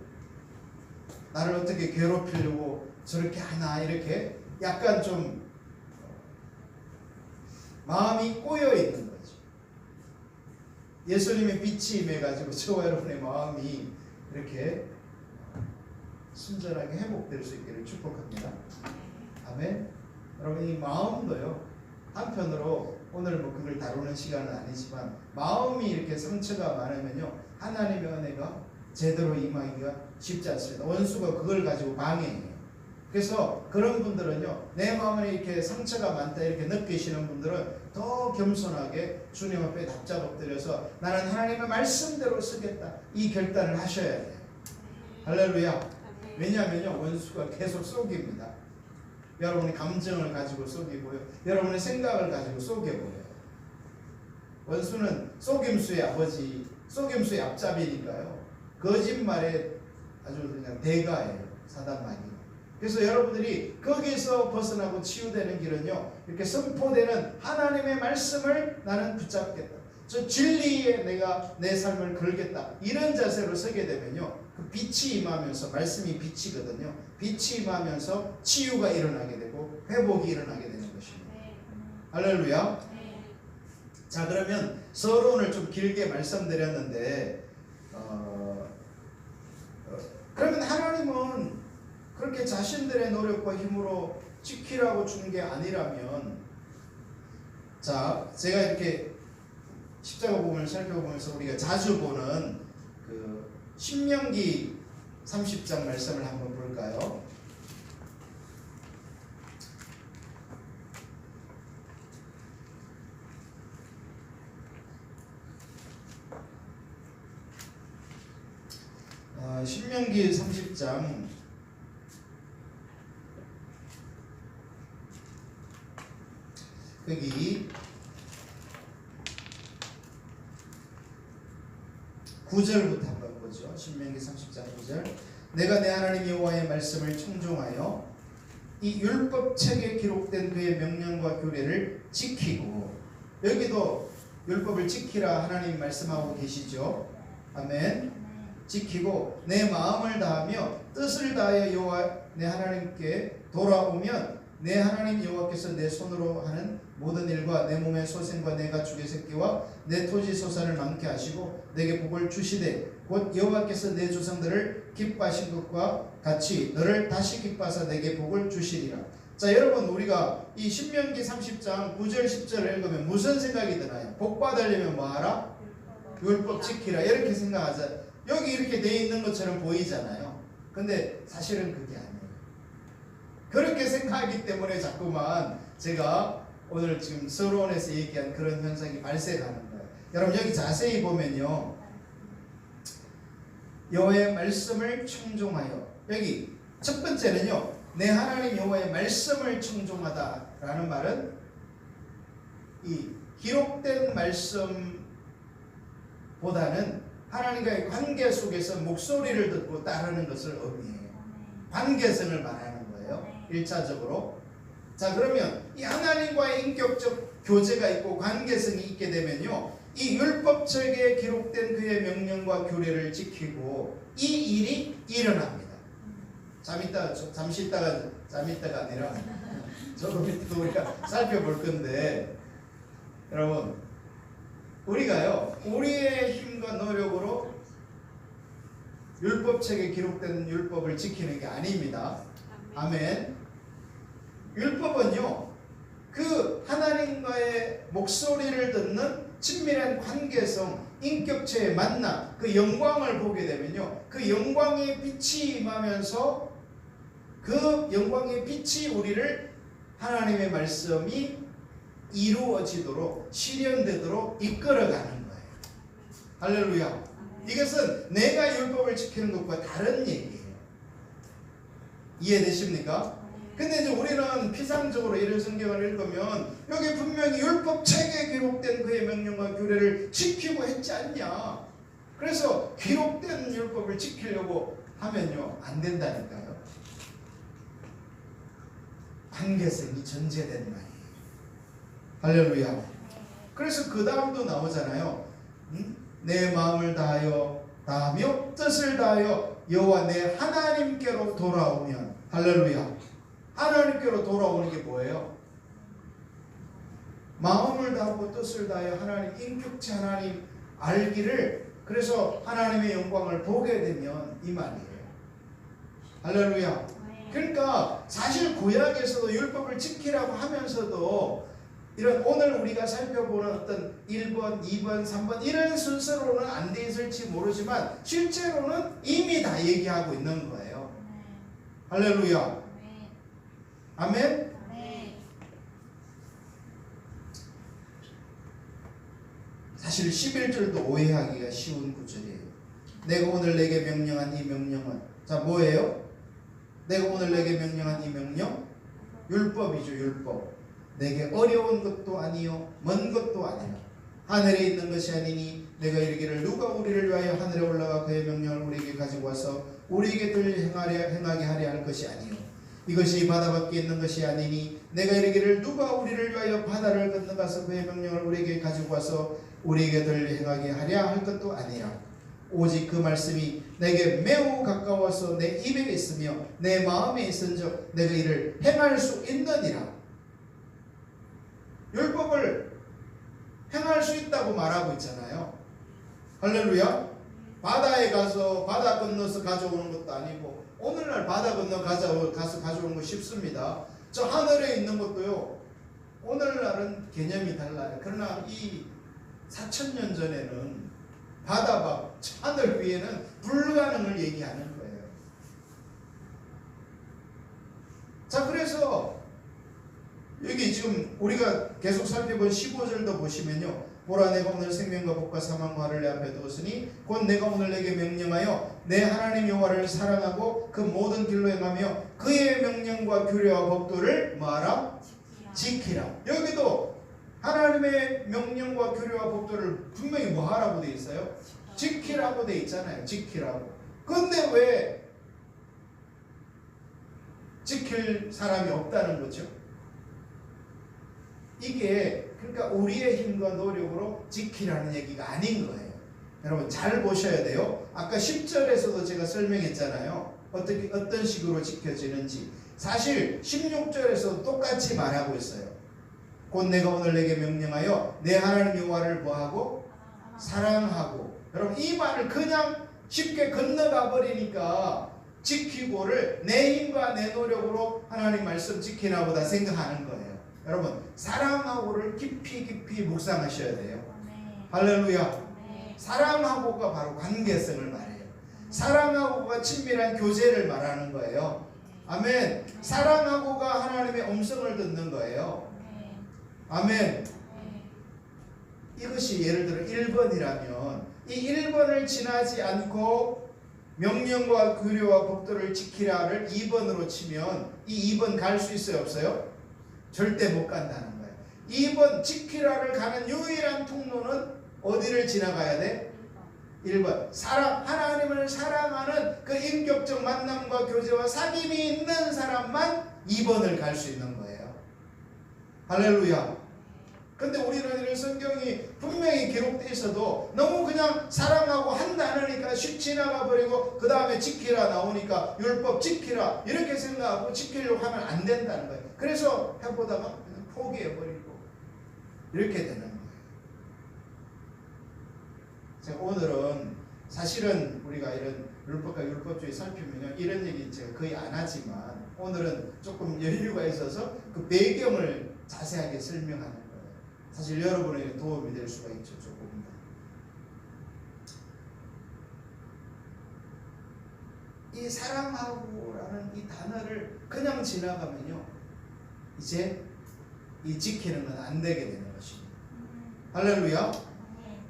나를 어떻게 괴롭히려고 저렇게 하나 이렇게 약간 좀 마음이 꼬여 있는 거죠. 예수님의 빛이 임해가지고 저와 여러분의 마음이 이렇게 순전하게 회복될 수 있기를 축복합니다. 아멘. 여러분, 이 마음도요, 한편으로 오늘 뭐 그걸 다루는 시간은 아니지만 마음이 이렇게 상처가 많으면요, 하나님의 은혜가 제대로 임하기가 쉽지 않습니다. 원수가 그걸 가지고 방해해요. 그래서 그런 분들은요, 내 마음에 이렇게 상처가 많다 이렇게 느끼시는 분들은 더 겸손하게 주님 앞에 납작 엎드려서 나는 하나님의 말씀대로 쓰겠다, 이 결단을 하셔야 돼요. 할렐루야. 왜냐하면요, 원수가 계속 속입니다. 여러분의 감정을 가지고 속이고요, 여러분의 생각을 가지고 속여버려요. 원수는 속임수의 아버지, 속임수의 앞잡이니까요, 거짓말의 아주 그냥 대가예요, 사단마귀가. 그래서 여러분들이 거기서 벗어나고 치유되는 길은요, 이렇게 선포되는 하나님의 말씀을 나는 붙잡겠다, 저 진리에 내가 내 삶을 걸겠다. 이런 자세로 서게 되면요. 그 빛이 임하면서 말씀이 빛이거든요. 빛이 임하면서 치유가 일어나게 되고 회복이 일어나게 되는 것입니다. 할렐루야. 자, 그러면 서론을 좀 길게 말씀드렸는데 그러면 하나님은 그렇게 자신들의 노력과 힘으로 지키라고 주는 게 아니라면, 자, 제가 이렇게 십자가 부분을 살펴보면서 우리가 자주 보는 그 신명기 30장 말씀을 한번 볼까요? 신명기 30장 여기 9절부터 한번 보죠. 신명기 30장 9절. 내가 내 하나님 여호와의 말씀을 청종하여 이 율법책에 기록된 그의 명령과 규례를 지키고, 여기도 율법을 지키라 하나님 말씀하고 계시죠. 아멘. 지키고 내 마음을 다하며 뜻을 다하여 여호와 내 하나님께 돌아오면 내 하나님 여호와께서 내 손으로 하는 모든 일과 내 몸의 소생과 내 가축의 새끼와 내 토지 소산을 많게 하시고 내게 복을 주시되 곧 여호와께서 내 조상들을 기뻐하신 것과 같이 너를 다시 기뻐하사 내게 복을 주시리라. 자, 여러분, 우리가 이 신명기 30장 9절 10절을 읽으면 무슨 생각이 드나요? 복 받으려면 뭐하라? 율법 지키라. 이렇게 생각하자. 여기 이렇게 돼 있는 것처럼 보이잖아요. 근데 사실은 그게 아니에요. 그렇게 생각하기 때문에 자꾸만 제가 오늘 지금 서론에서 얘기한 그런 현상이 발생하는 거예요. 여러분, 여기 자세히 보면요, 여호와의 말씀을 청종하여, 여기 첫 번째는요, 내 하나님 여호와의 말씀을 청종하다라는 말은 이 기록된 말씀보다는 하나님과의 관계 속에서 목소리를 듣고 따르는 것을 의미해요. 관계성을 말하는 거예요. 1차적으로. 자, 그러면 이 하나님과의 인격적 교제가 있고 관계성이 있게 되면요, 이 율법책에 기록된 그의 명령과 규례를 지키고 이 일이 일어납니다. 잠시 있다가 아니라 조금 이따 우리가 살펴볼 건데, 여러분, 우리가요, 우리의 힘과 노력으로 율법책에 기록된 율법을 지키는 게 아닙니다. 아멘. 율법은요, 그 하나님과의 목소리를 듣는 친밀한 관계성, 인격체의 만남, 그 영광을 보게 되면요, 그 영광의 빛이 임하면서 그 영광의 빛이 우리를 하나님의 말씀이 이루어지도록, 실현되도록 이끌어가는 거예요. 할렐루야. 이것은 내가 율법을 지키는 것과 다른 얘기예요. 이해되십니까? 근데 이제 우리는 피상적으로 이런 성경을 읽으면 여기 분명히 율법책에 기록된 그의 명령과 규례를 지키고 했지 않냐. 그래서 기록된 율법을 지키려고 하면요, 안 된다니까요. 관계성이 전제된 말이에요. 할렐루야. 그래서 그 다음도 나오잖아요. 내 마음을 다하며 뜻을 다하여 여호와 내 하나님께로 돌아오면. 할렐루야. 하나님께로 돌아오는 게 뭐예요? 마음을 다하고 뜻을 다하여 하나님, 인격체 하나님 알기를, 그래서 하나님의 영광을 보게 되면 이 말이에요. 할렐루야. 그러니까 사실 구약에서도 율법을 지키라고 하면서도 이런 오늘 우리가 살펴보는 어떤 1번, 2번, 3번 이런 순서로는 안 돼 있을지 모르지만 실제로는 이미 다 얘기하고 있는 거예요. 할렐루야. 아멘. 사실 11절도 오해하기가 쉬운 구절이에요. 내가 오늘 내게 명령한 이 명령은, 자, 뭐예요? 내가 오늘 내게 명령한 이 명령? 율법이죠. 율법. 내게 어려운 것도 아니요 먼 것도 아니라 하늘에 있는 것이 아니니 내가 이르기를 누가 우리를 위하여 하늘에 올라가 그의 명령을 우리에게 가지고 와서 우리에게 행하게 하려 할 것이 아니요 이것이 바다 밖에 있는 것이 아니니 내가 이르기를 누가 우리를 위하여 바다를 건너가서 그의 명령을 우리에게 가지고 와서 우리에게들 행하게 하랴 할 것도 아니라 오직 그 말씀이 내게 매우 가까워서 내 입에 있으며 내 마음에 있은즉 내가 이를 행할 수 있느니라. 율법을 행할 수 있다고 말하고 있잖아요. 할렐루야. 바다에 가서 바다 건너서 가져오는 것도 아니고 오늘날 바다 건너 가서 가져오는 거 쉽습니다. 저 하늘에 있는 것도요. 오늘날은 개념이 달라요. 그러나 이 4,000년 전에는 바다 밖 하늘 위에는 불가능을 얘기하는 거예요. 자, 그래서 여기 지금 우리가 계속 살펴본 15절도 보시면요. 보라 내가 오늘 생명과 복과 사망과 화를 내 앞에 두었으니 곧 내가 오늘 내게 명령하여 내 하나님 여호와를 사랑하고 그 모든 길로 행하며 그의 명령과 규례와 법도를 뭐하라? 지키라. 여기도 하나님의 명령과 규례와 법도를 분명히 뭐하라고 돼 있어요? 지키라고 돼 있잖아요. 지키라고. 근데 왜 지킬 사람이 없다는 거죠? 이게 그러니까 우리의 힘과 노력으로 지키라는 얘기가 아닌 거예요. 여러분 잘 보셔야 돼요. 아까 10절에서도 제가 설명했잖아요. 어떤 식으로 지켜지는지. 사실 16절에서도 똑같이 말하고 있어요. 곧 내가 오늘 내게 명령하여 내 하나님 여호와를 뭐하고? 사랑하고. 여러분 이 말을 그냥 쉽게 건너가 버리니까 지키고를 내 힘과 내 노력으로 하나님 말씀 지키나 보다 생각하는 거예요. 여러분 사랑하고를 깊이 묵상하셔야 돼요. 할렐루야. 사랑하고가 바로 관계성을 말해요. 사랑하고가 친밀한 교제를 말하는 거예요. 아멘. 사랑하고가 하나님의 음성을 듣는 거예요. 아멘. 이것이 예를 들어 1번이라면 이 1번을 지나지 않고 명령과 규례와 법도를 지키라를 2번으로 치면 이 2번 갈 수 있어요? 없어요? 절대 못 간다는 거예요. 2번 지키라를 가는 유일한 통로는 어디를 지나가야 돼? 1번. 하나님을 사랑하는 그 인격적 만남과 교제와 사귐이 있는 사람만 2번을 갈 수 있는 거예요. 할렐루야. 근데 우리는 이런 성경이 분명히 기록되어 있어도 너무 그냥 사랑하고 한다니까 쉽 지나가 버리고 그 다음에 지키라 나오니까 율법 지키라 이렇게 생각하고 지키려고 하면 안 된다는 거예요. 그래서 해보다가 그냥 포기해버리고 이렇게 되는 거예요. 제가 오늘은 사실은 우리가 이런 율법과 율법주의 살피면 이런 얘기 제가 거의 안 하지만 오늘은 조금 여유가 있어서 그 배경을 자세하게 설명하는 거예요. 사실 여러분에게 도움이 될 수가 있죠. 조금 이 사랑하고라는 이 단어를 그냥 지나가면요 이제 이 지키는 건 안 되게 되는 것입니다. 할렐루야.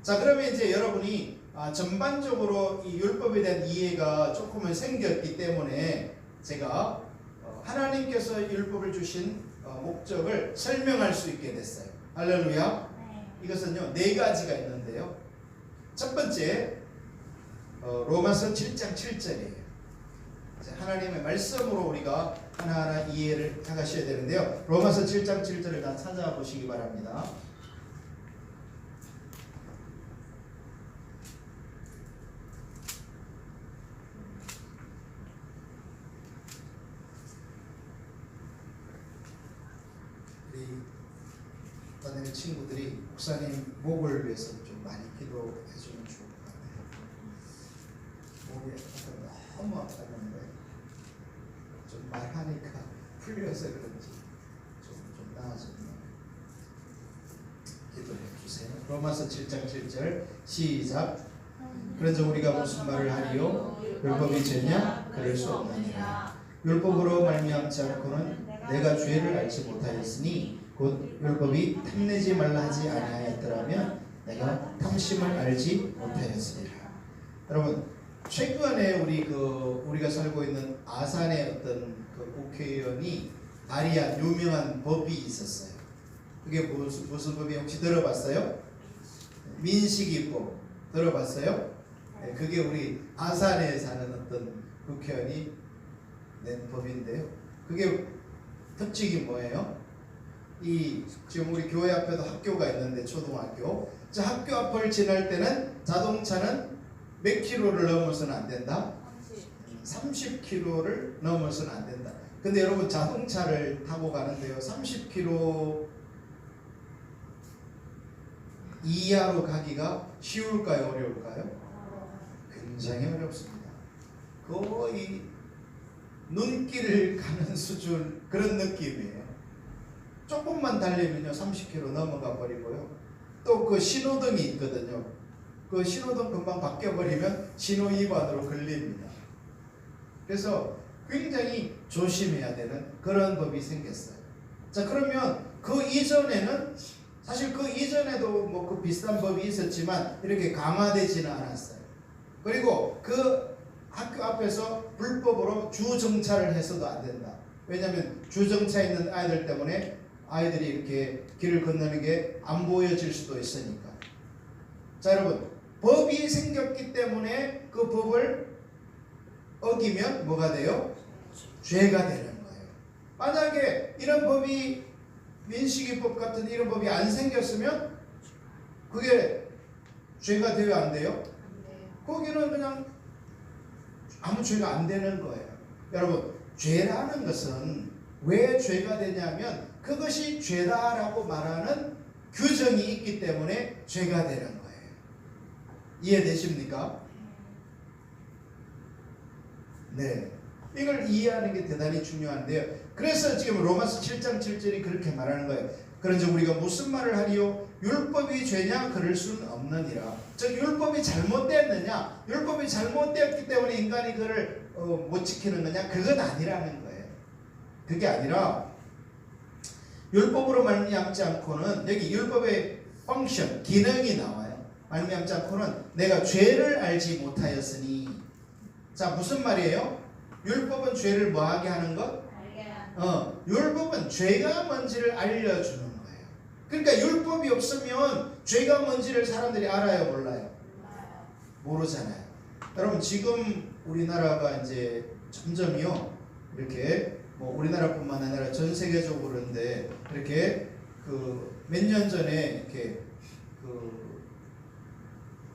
자, 그러면 이제 여러분이 전반적으로 이 율법에 대한 이해가 조금은 생겼기 때문에 제가 하나님께서 율법을 주신 목적을 설명할 수 있게 됐어요. 할렐루야. 이것은요 4가지가 있는데요. 첫 번째 로마서 7장 7절이에요. 하나님의 말씀으로 우리가 하나하나 이해를 해가셔야 되는데요. 로마서 7장 7절을 다 찾아보시기 바랍니다. 우리 친구들이 목사님 목을 위해서 좀 많이 기도해 주면 좋을 것 같아요. 목이 너무 아팠는데 좀 말하니까 풀려서 그런지 좀 나아졌네요. 기도해 주세요. 로마서 7장 7절 시작. 그런즉 우리가 무슨 말을 하리요? 율법이 죄냐? 그럴 수 없느니라. 율법으로 말미암지 않고는 내가 죄를 알지 못하였으니 곧 율법이 탐내지 말라 하지 아니하였더라면 내가 탐심을 알지 못하였으리라. 여러분 최근에 우리가 살고 있는 아산의 어떤 그 국회의원이 발의한 유명한 법이 있었어요. 그게 무슨 법이 혹시 들어봤어요? 민식이법 들어봤어요? 네, 그게 우리 아산에 사는 어떤 국회의원이 낸 법인데요. 그게 특징이 뭐예요? 지금 우리 교회 앞에도 학교가 있는데 초등학교. 자, 학교 앞을 지날 때는 자동차는 몇 킬로를 넘어서는 안 된다? 30km를 넘어서는 안 된다. 근데 여러분 자동차를 타고 가는데요, 30km 이하로 가기가 쉬울까요? 어려울까요? 굉장히 어렵습니다. 거의 눈길을 가는 수준, 그런 느낌이에요. 조금만 달리면요 30km 넘어가 버리고요. 또 그 신호등이 있거든요. 그 신호등 금방 바뀌어 버리면 신호 위반으로 걸립니다. 그래서 굉장히 조심해야 되는 그런 법이 생겼어요. 자, 그러면 그 이전에는, 사실 그 이전에도 뭐 그 비슷한 법이 있었지만 이렇게 강화되지는 않았어요. 그리고 그 학교 앞에서 불법으로 주정차를 해서도 안 된다. 왜냐하면 주정차 있는 아이들 때문에 아이들이 이렇게 길을 건너는 게 안 보여질 수도 있으니까. 자, 여러분, 법이 생겼기 때문에 그 법을 어기면 뭐가 돼요? 죄가 되는 거예요. 만약에 이런 법이, 민식이법 같은 이런 법이 안 생겼으면 그게 죄가 돼요, 안 돼요? 거기는 그냥 아무 죄가 안 되는 거예요. 여러분, 죄라는 것은 왜 죄가 되냐면 그것이 죄다라고 말하는 규정이 있기 때문에 죄가 되는 거예요. 이해되십니까? 네. 이걸 이해하는 게 대단히 중요한데요. 그래서 지금 로마서 7장 7절이 그렇게 말하는 거예요. 그런즉 우리가 무슨 말을 하리요? 율법이 죄냐? 그럴 수는 없느니라. 즉 율법이 잘못됐느냐? 율법이 잘못되었기 때문에 인간이 그를 못 지키는 거냐? 그건 아니라는 거예요. 그게 아니라 율법으로 말미암지 않고는, 여기 율법의 펑션, 기능이 나와요. 말미암지 않고는 내가 죄를 알지 못하였으니. 자, 무슨 말이에요? 율법은 죄를 뭐하게 하는 것? 율법은 죄가 뭔지를 알려주는 거예요. 그러니까 율법이 없으면 죄가 뭔지를 사람들이 알아요, 몰라요? 모르잖아요. 여러분, 지금 우리나라가 이제 점점요 이렇게 뭐 우리나라뿐만 아니라 전 세계적으로인데 이렇게 그 몇 년 전에 이렇게 그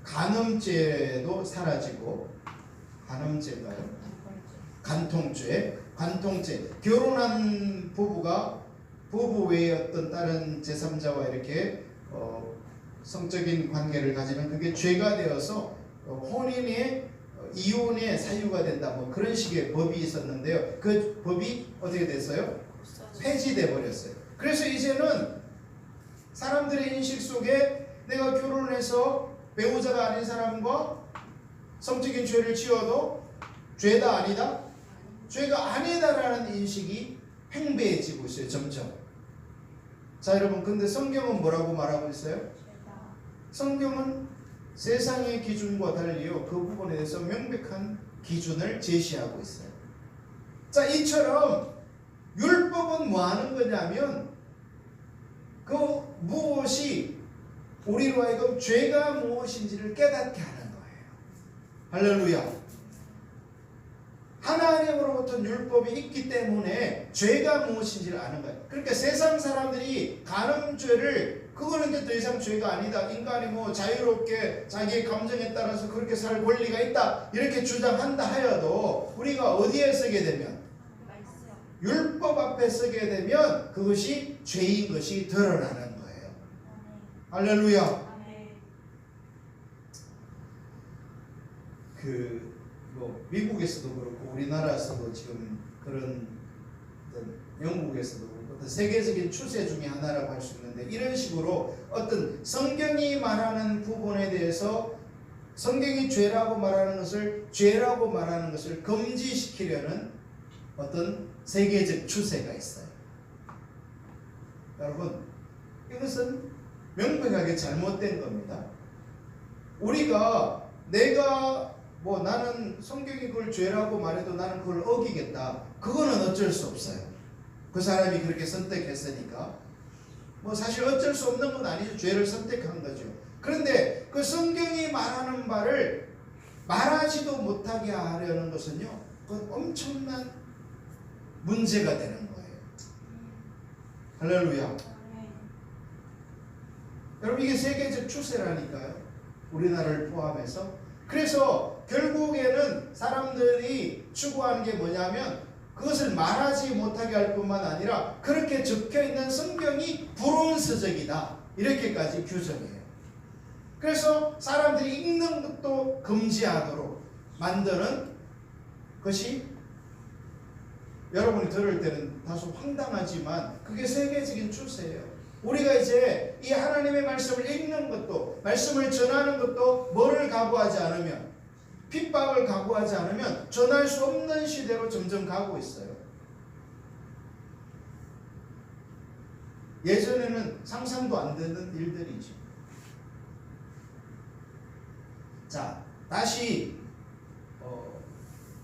간음죄도 사라지고, 간음죄인가요? 간통죄. 결혼한 부부가 부부 외에 어떤 다른 제3자와 이렇게 성적인 관계를 가지면 그게 죄가 되어서 혼인의 이혼의 사유가 된다, 뭐 그런 식의 법이 있었는데요. 그 법이 어떻게 됐어요? 폐지돼 버렸어요. 그래서 이제는 사람들의 인식 속에 내가 결혼해서 배우자가 아닌 사람과 성적인 죄를 지어도 죄다 아니다? 죄가 아니다라는 인식이 팽배해지고 있어요, 점점. 자, 여러분, 근데 성경은 뭐라고 말하고 있어요? 성경은 세상의 기준과 달리요 그 부분에 대해서 명백한 기준을 제시하고 있어요. 자, 이처럼 율법은 뭐 하는 거냐면 그 무엇이 우리로 하여금 죄가 무엇인지를 깨닫게 하는 거예요. 할렐루야. 하나님으로부터 율법이 있기 때문에 죄가 무엇인지를 아는 거예요. 그러니까 세상 사람들이 간음죄를, 그거는 이제 더 이상 죄가 아니다, 인간이 뭐 자유롭게 자기의 감정에 따라서 그렇게 살 권리가 있다, 이렇게 주장한다 하여도 우리가 어디에 서게 되면, 율법 앞에 서게 되면 그것이 죄인 것이 드러나는 거예요. 할렐루야. 뭐 미국에서도 그렇고 우리나라에서도 지금 그런, 영국에서도 그렇고 어떤 세계적인 추세 중에 하나라고 할 수 있는데, 이런 식으로 어떤 성경이 말하는 부분에 대해서 성경이 죄라고 말하는 것을 금지시키려는 어떤 세계적 추세가 있어요. 여러분, 이것은 명백하게 잘못된 겁니다. 우리가 나는 성경이 그걸 죄라고 말해도 나는 그걸 어기겠다, 그거는 어쩔 수 없어요. 그 사람이 그렇게 선택했으니까. 뭐 사실 어쩔 수 없는 건 아니죠. 죄를 선택한 거죠. 그런데 그 성경이 말하는 바를 말하지도 못하게 하려는 것은요, 그건 엄청난 문제가 되는 거예요. 할렐루야. 여러분 이게 세계적 추세라니까요. 우리나라를 포함해서. 그래서 결국에는 사람들이 추구하는 게 뭐냐면 그것을 말하지 못하게 할 뿐만 아니라 그렇게 적혀있는 성경이 불온 서적이다. 이렇게까지 규정해요. 그래서 사람들이 읽는 것도 금지하도록 만드는 것이 여러분이 들을 때는 다소 황당하지만 그게 세계적인 추세예요. 우리가 이제 이 하나님의 말씀을 읽는 것도 말씀을 전하는 것도 뭐를 각오하지 않으면 핍박을 각오하지 않으면 전할 수 없는 시대로 점점 가고 있어요. 예전에는 상상도 안 되는 일들이죠. 자, 다시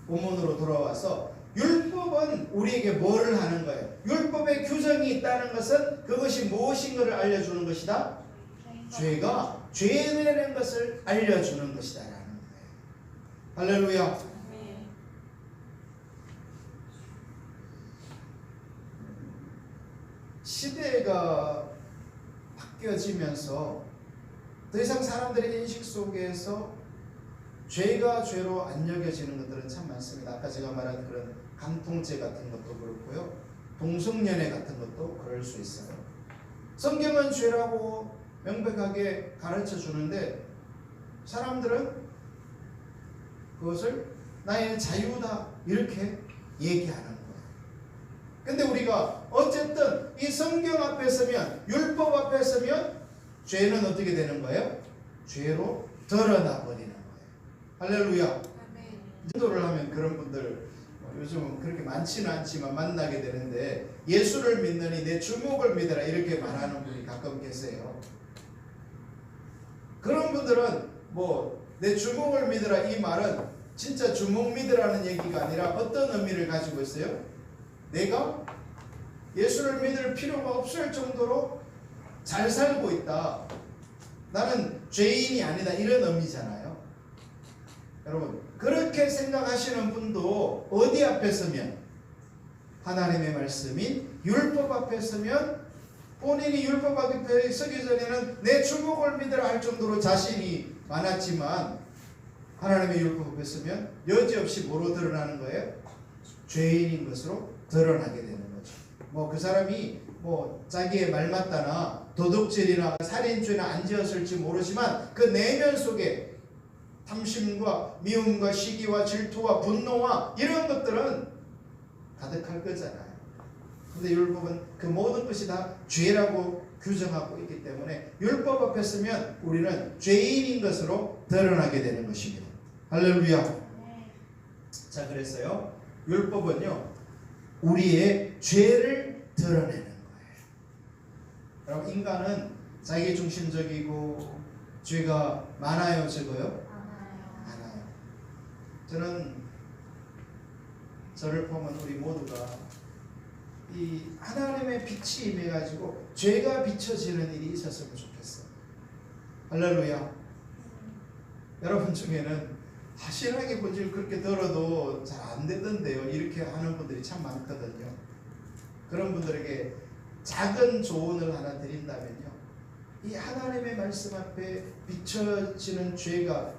본문으로 돌아와서 율법은 우리에게 뭐를 하는 거예요? 율법의 규정이 있다는 것은 그것이 무엇인가를 알려주는 것이다. 죄가 죄되는 것을 알려주는 것이다 라는 거예요. 할렐루야. 시대가 바뀌어지면서 더 이상 사람들의 인식 속에서 죄가 죄로 안 여겨지는 것들은 참 많습니다. 아까 제가 말한 그런 간통죄 같은 것도 그렇고요. 동성연애 같은 것도 그럴 수 있어요. 성경은 죄라고 명백하게 가르쳐 주는데 사람들은 그것을 나의 자유다 이렇게 얘기하는 거예요. 근데 우리가 어쨌든 이 성경 앞에 서면 율법 앞에 서면 죄는 어떻게 되는 거예요? 죄로 드러나 버리는 거예요. 할렐루야. 전도를 하면 그런 분들 요즘은 그렇게 많지는 않지만 만나게 되는데 예수를 믿느니 내 주목을 믿어라 이렇게 말하는 분이 가끔 계세요. 그런 분들은 뭐 내 주목을 믿어라 이 말은 진짜 주목 믿으라는 얘기가 아니라 어떤 의미를 가지고 있어요? 내가 예수를 믿을 필요가 없을 정도로 잘 살고 있다. 나는 죄인이 아니다 이런 의미잖아요. 여러분 그렇게 생각하시는 분도 어디 앞에 서면 하나님의 말씀인 율법 앞에 서면 본인이 율법 앞에 서기 전에는 내 주목을 믿으라 할 정도로 자신이 많았지만 하나님의 율법 앞에 서면 여지없이 뭐로 드러나는 거예요? 죄인인 것으로 드러나게 되는 거죠. 뭐 그 사람이 뭐 자기의 말 맞다나 도둑질이나 살인죄나 안 지었을지 모르지만 그 내면 속에 탐심과 미움과 시기와 질투와 분노와 이런 것들은 가득할 거잖아요. 근데 율법은 그 모든 것이 다 죄라고 규정하고 있기 때문에 율법 앞에 서면 우리는 죄인인 것으로 드러나게 되는 것입니다. 할렐루야. 자, 그래서요 율법은요 우리의 죄를 드러내는 거예요. 여러분 인간은 자기중심적이고 죄가 많아요 적어요? 많아요. 저는 저를 포함한 우리 모두가 이 하나님의 빛이 임해가지고 죄가 비춰지는 일이 있었으면 좋겠어요. 할렐루야. 여러분 중에는 확실하게 본질 그렇게 들어도 잘 안 되던데요 이렇게 하는 분들이 참 많거든요. 그런 분들에게 작은 조언을 하나 드린다면요, 이 하나님의 말씀 앞에 비춰지는 죄가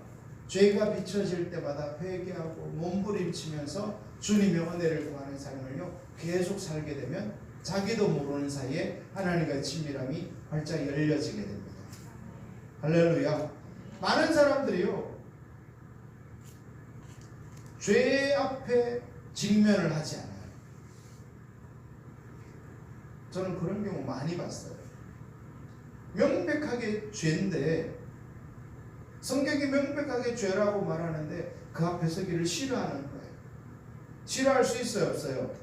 비춰질 때마다 회개하고 몸부림치면서 주님의 은혜를 구하는 삶을요 계속 살게 되면 자기도 모르는 사이에 하나님과의 친밀함이 활짝 열려지게 됩니다. 할렐루야. 많은 사람들이요 죄 앞에 직면을 하지 않아요. 저는 그런 경우 많이 봤어요. 명백하게 죄인데 성경이 명백하게 죄라고 말하는데 그 앞에 서기를 싫어하는 거예요. 싫어할 수 있어요 없어요?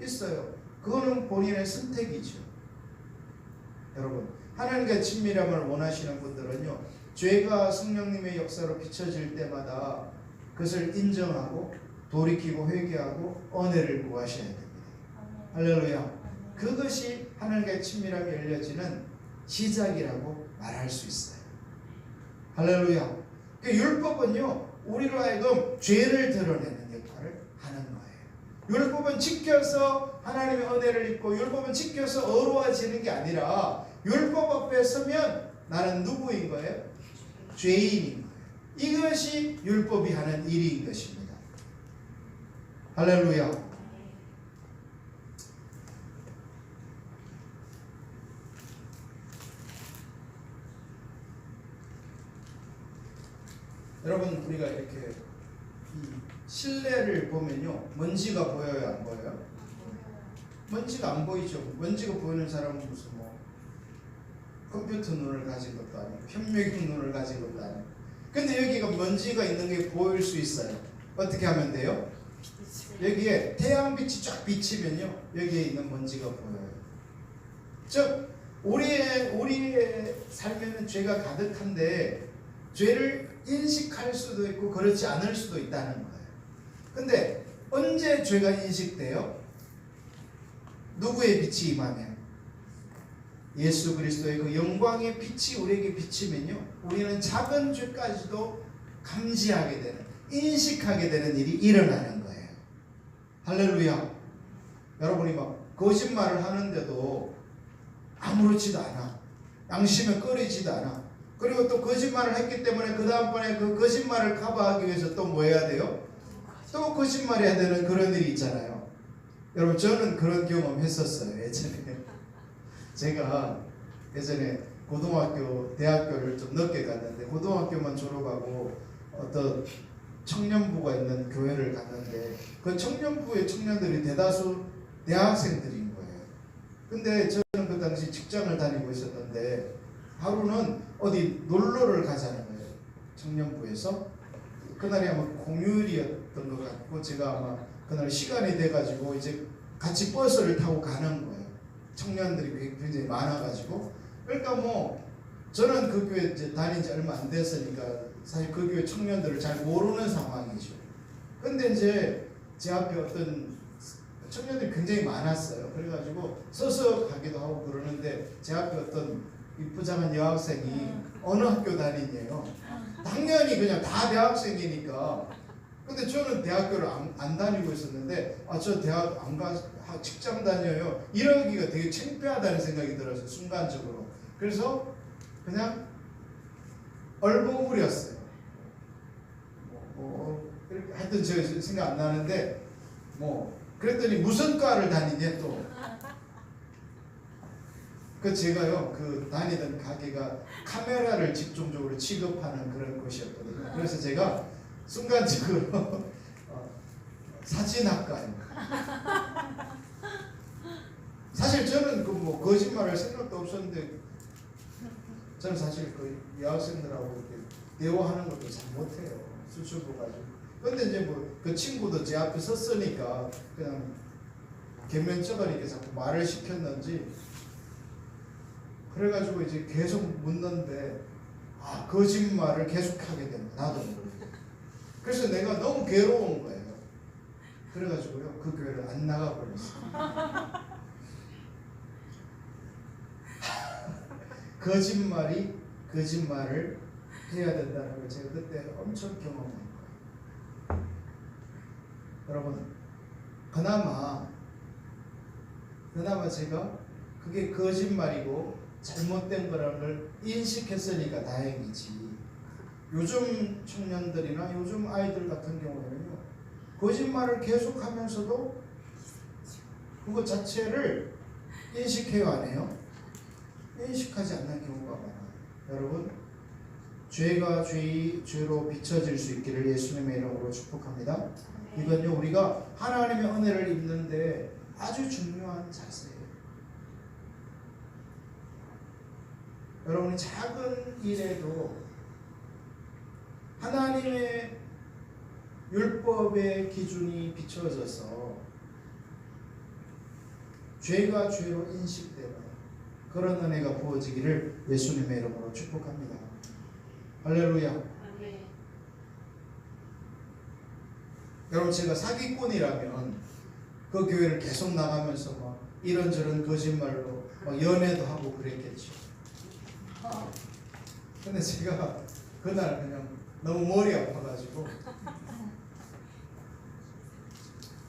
있어요. 그거는 본인의 선택이죠. 여러분 하나님과 친밀함을 원하시는 분들은요 죄가 성령님의 역사로 비춰질 때마다 그것을 인정하고 돌이키고 회개하고 은혜를 구하셔야 됩니다. 할렐루야. 그것이 하나님과의 친밀함이 열려지는 시작이라고 말할 수 있어요. 할렐루야. 그 율법은요 우리로 하여금 죄를 드러내는 역할을 하는 거예요. 율법은 지켜서 하나님의 은혜를 입고 율법은 지켜서 의로워지는 게 아니라 율법 앞에 서면 나는 누구인 거예요? 죄인인 거예요. 이것이 율법이 하는 일인 것입니다. 할렐루야. 여러분, 우리가 이렇게 이 실내를 보면요, 먼지가 보여요, 안 보여요? 먼지가 안 보이죠. 먼지가 보이는 사람은 무슨 뭐 컴퓨터 눈을 가진 것도 아니고 현미경 눈을 가진 것도 아니고. 근데 여기가 먼지가 있는 게 보일 수 있어요. 어떻게 하면 돼요? 여기에 태양빛이 쫙 비치면요, 여기에 있는 먼지가 보여요. 즉 우리의 삶에는 죄가 가득한데 죄를 인식할 수도 있고 그렇지 않을 수도 있다는 거예요. 근데 언제 죄가 인식돼요? 누구의 빛이 임하면? 예수 그리스도의 그 영광의 빛이 우리에게 비치면요, 우리는 작은 죄까지도 감지하게 되는, 인식하게 되는 일이 일어나는 거예요. 할렐루야. 여러분이 막 거짓말을 하는데도 아무렇지도 않아. 양심에 꺼리지도 않아. 그리고 또 거짓말을 했기 때문에 그 다음번에 그 거짓말을 커버하기 위해서 또 뭐 해야 돼요? 또 거짓말해야 되는 그런 일이 있잖아요. 여러분, 저는 그런 경험 했었어요. 예전에 제가 예전에 고등학교, 대학교를 좀 늦게 갔는데 고등학교만 졸업하고 어떤 청년부가 있는 교회를 갔는데 그 청년부의 청년들이 대다수 대학생들인 거예요. 근데 저는 그 당시 직장을 다니고 있었는데 하루는 어디 놀러를 가자는 거예요. 청년부에서. 그날이 아마 공휴일이었던 것 같고 제가 아마 그날 시간이 돼가지고 이제 같이 버스를 타고 가는 거예요. 청년들이 굉장히 많아가지고. 그러니까 뭐 저는 그 교회 이제 다닌 지 얼마 안 됐으니까 사실 그 교회 청년들을 잘 모르는 상황이죠. 근데 이제 제 앞에 어떤 청년들이 굉장히 많았어요. 그래가지고 서서 가기도 하고 그러는데 제 앞에 어떤 이쁘장한 여학생이 어느 학교 다니냐요. 당연히 그냥 다 대학생이니까. 근데 저는 대학교를 안 다니고 있었는데 저 대학 안 가, 직장 다녀요. 이러기가 되게 창피하다는 생각이 들어서 순간적으로. 그래서 그냥 얼버무렸어요. 하여튼 제가 생각 안 나는데 그랬더니 무슨 과를 다니냐 또. 그 제가요, 그 다니던 가게가 카메라를 집중적으로 취급하는 그런 곳이었거든요. 그래서 제가 순간적으로 사진학과요. 사실 저는 그 뭐 거짓말할 생각도 없었는데 저는 사실 그 여학생들하고 이렇게 대화하는 것도 잘 못해요. 수줍어 가지고. 근데 이제 뭐 그 친구도 제 앞에 섰으니까 그냥 개면적으로 이렇게 자꾸 말을 시켰는지. 그래가지고 이제 계속 묻는데 거짓말을 계속하게 되는 거야. 나도 모르게. 그래서 내가 너무 괴로운 거예요. 그래가지고요, 그 교회를 안 나가버렸어요. 거짓말을 해야 된다는 걸 제가 그때 엄청 경험한 거예요. 여러분, 그나마 제가 그게 거짓말이고 잘못된 거라는 걸 인식했으니까 다행이지. 요즘 청년들이나 요즘 아이들 같은 경우에는요, 거짓말을 계속하면서도 그것 자체를 인식해요, 안 해요? 인식하지 않는 경우가 많아요. 여러분, 죄가 죄로 비춰질 수 있기를 예수님의 이름으로 축복합니다. 이건요, 우리가 하나님의 은혜를 입는데 아주 중요한 자세예요. 여러분이 작은 일에도 하나님의 율법의 기준이 비춰져서 죄가 죄로 인식되는 그런 은혜가 부어지기를 예수님의 이름으로 축복합니다. 할렐루야. 아멘. 여러분, 제가 사기꾼이라면 그 교회를 계속 나가면서 막 이런저런 거짓말로 막 연애도 하고 그랬겠죠. 근데 제가 그날 그냥 너무 머리 아파가지고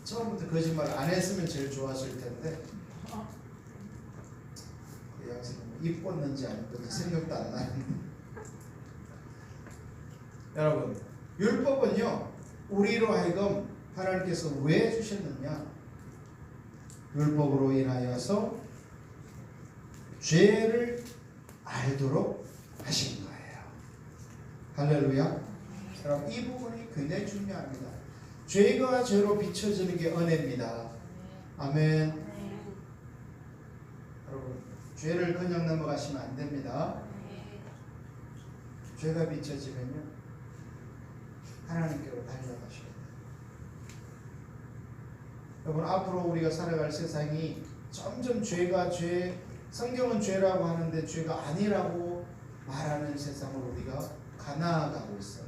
처음부터 거짓말 안 했으면 제일 좋았을 텐데 이 학생은 입 꽂는지 안 꽂는지 생각도 안 나는데 여러분 율법은요 우리로 하여금 하나님께서 왜 주셨느냐 율법으로 인하여서 죄를 알도록 하신 거예요. 할렐루야. 여러분 이 부분이 굉장히 중요합니다. 죄가 죄로 비춰지는 게 은혜입니다. 아멘. 여러분 죄를 그냥 넘어가시면 안 됩니다. 죄가 비춰지면요 하나님께로 달려가셔야 돼요. 여러분 앞으로 우리가 살아갈 세상이 점점 죄가 성경은 죄라고 하는데 죄가 아니라고 말하는 세상으로 우리가 가나아가고 있어요.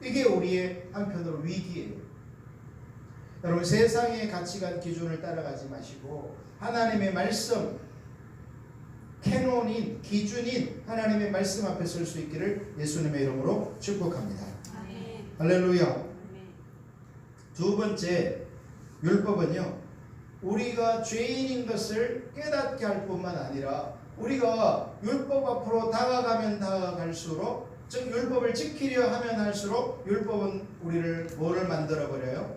이게 우리의 한편으로 위기예요. 여러분 세상의 가치관 기준을 따라가지 마시고 하나님의 말씀 캐논인 기준인 하나님의 말씀 앞에 설 수 있기를 예수님의 이름으로 축복합니다. 아멘. 할렐루야. 아멘. 두 번째 율법은요 우리가 죄인인 것을 깨닫게 할 뿐만 아니라 우리가 율법 앞으로 다가가면 다가갈수록 즉 율법을 지키려 하면 할수록 율법은 우리를 뭐를 만들어 버려요?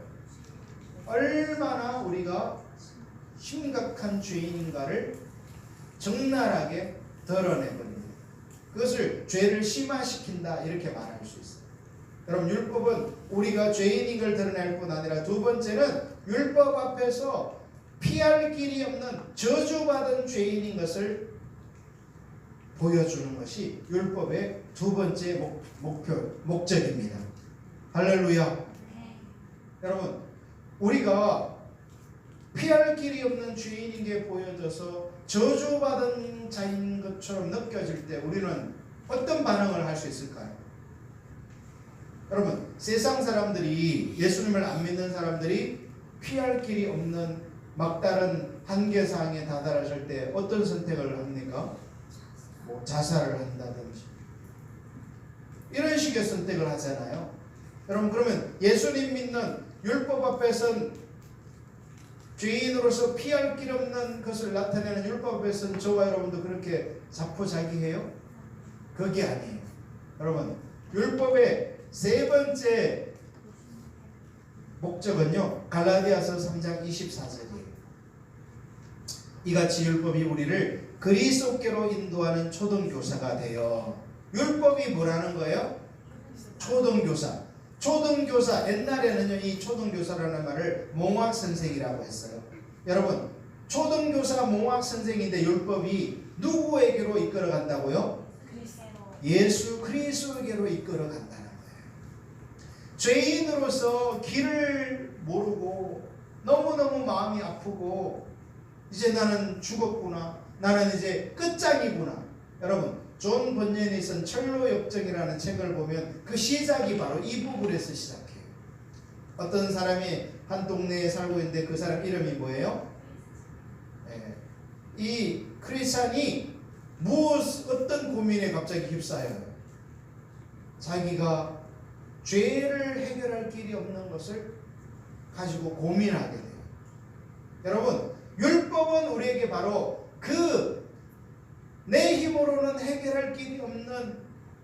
얼마나 우리가 심각한 죄인인가를 적나라하게 드러내버립니다. 그것을 죄를 심화시킨다 이렇게 말할 수 있어요. 여러분 율법은 우리가 죄인인 걸 드러낼 뿐 아니라 두 번째는 율법 앞에서 피할 길이 없는 저주받은 죄인인 것을 보여주는 것이 율법의 두 번째 목적입니다. 할렐루야. 네. 여러분 우리가 피할 길이 없는 죄인인 게 보여져서 저주받은 자인 것처럼 느껴질 때 우리는 어떤 반응을 할 수 있을까요? 여러분 세상 사람들이 예수님을 안 믿는 사람들이 피할 길이 없는 막다른 한계사항에 다다랐을 때 어떤 선택을 합니까? 뭐 자살을 한다든지 이런 식의 선택을 하잖아요. 여러분 그러면 예수님 믿는 율법 앞에선 죄인으로서 피할 길 없는 것을 나타내는 율법 앞에선 저와 여러분도 그렇게 자포자기해요? 그게 아니에요. 여러분 율법의 세 번째 목적은요 갈라디아서 3장 24절이에요. 이같이 율법이 우리를 그리스도께로 인도하는 초등교사가 되어 율법이 뭐라는 거예요? 초등교사. 초등교사 옛날에는요 이 초등교사라는 말을 몽학선생이라고 했어요. 여러분 초등교사 몽학선생인데 율법이 누구에게로 이끌어간다고요? 예수 그리스도에게로 이끌어간다는 거예요. 죄인으로서 길을 모르고 너무너무 마음이 아프고 이제 나는 죽었구나 나는 이제 끝장이구나. 여러분 존 번연이 쓴 철로역정이라는 책을 보면 그 시작이 바로 이 부분에서 시작해요. 어떤 사람이 한 동네에 살고 있는데 그 사람 이름이 뭐예요? 이 크리스찬이 어떤 고민에 갑자기 휩싸여요. 자기가 죄를 해결할 길이 없는 것을 가지고 고민하게 돼요. 여러분 율법은 우리에게 바로 내 힘으로는 해결할 길이 없는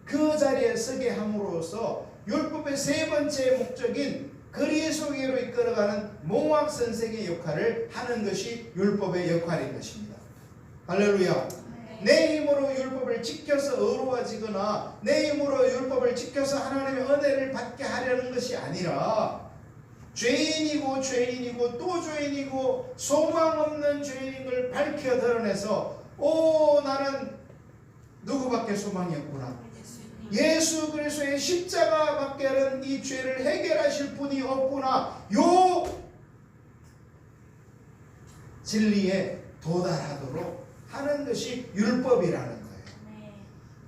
그 자리에 서게 함으로써 율법의 세 번째 목적인 그리스도께로 이끌어가는 몽학 선생의 역할을 하는 것이 율법의 역할인 것입니다. 할렐루야. 내 힘으로 율법을 지켜서 의로워지거나 내 힘으로 율법을 지켜서 하나님의 은혜를 받게 하려는 것이 아니라 죄인이고 또 죄인이고 소망 없는 죄인인 걸 밝혀 드러내서 나는 누구밖에 소망이 없구나. 예수 그리스도의 십자가밖에는 이 죄를 해결하실 분이 없구나. 요 진리에 도달하도록 하는 것이 율법이라는 거예요. 네.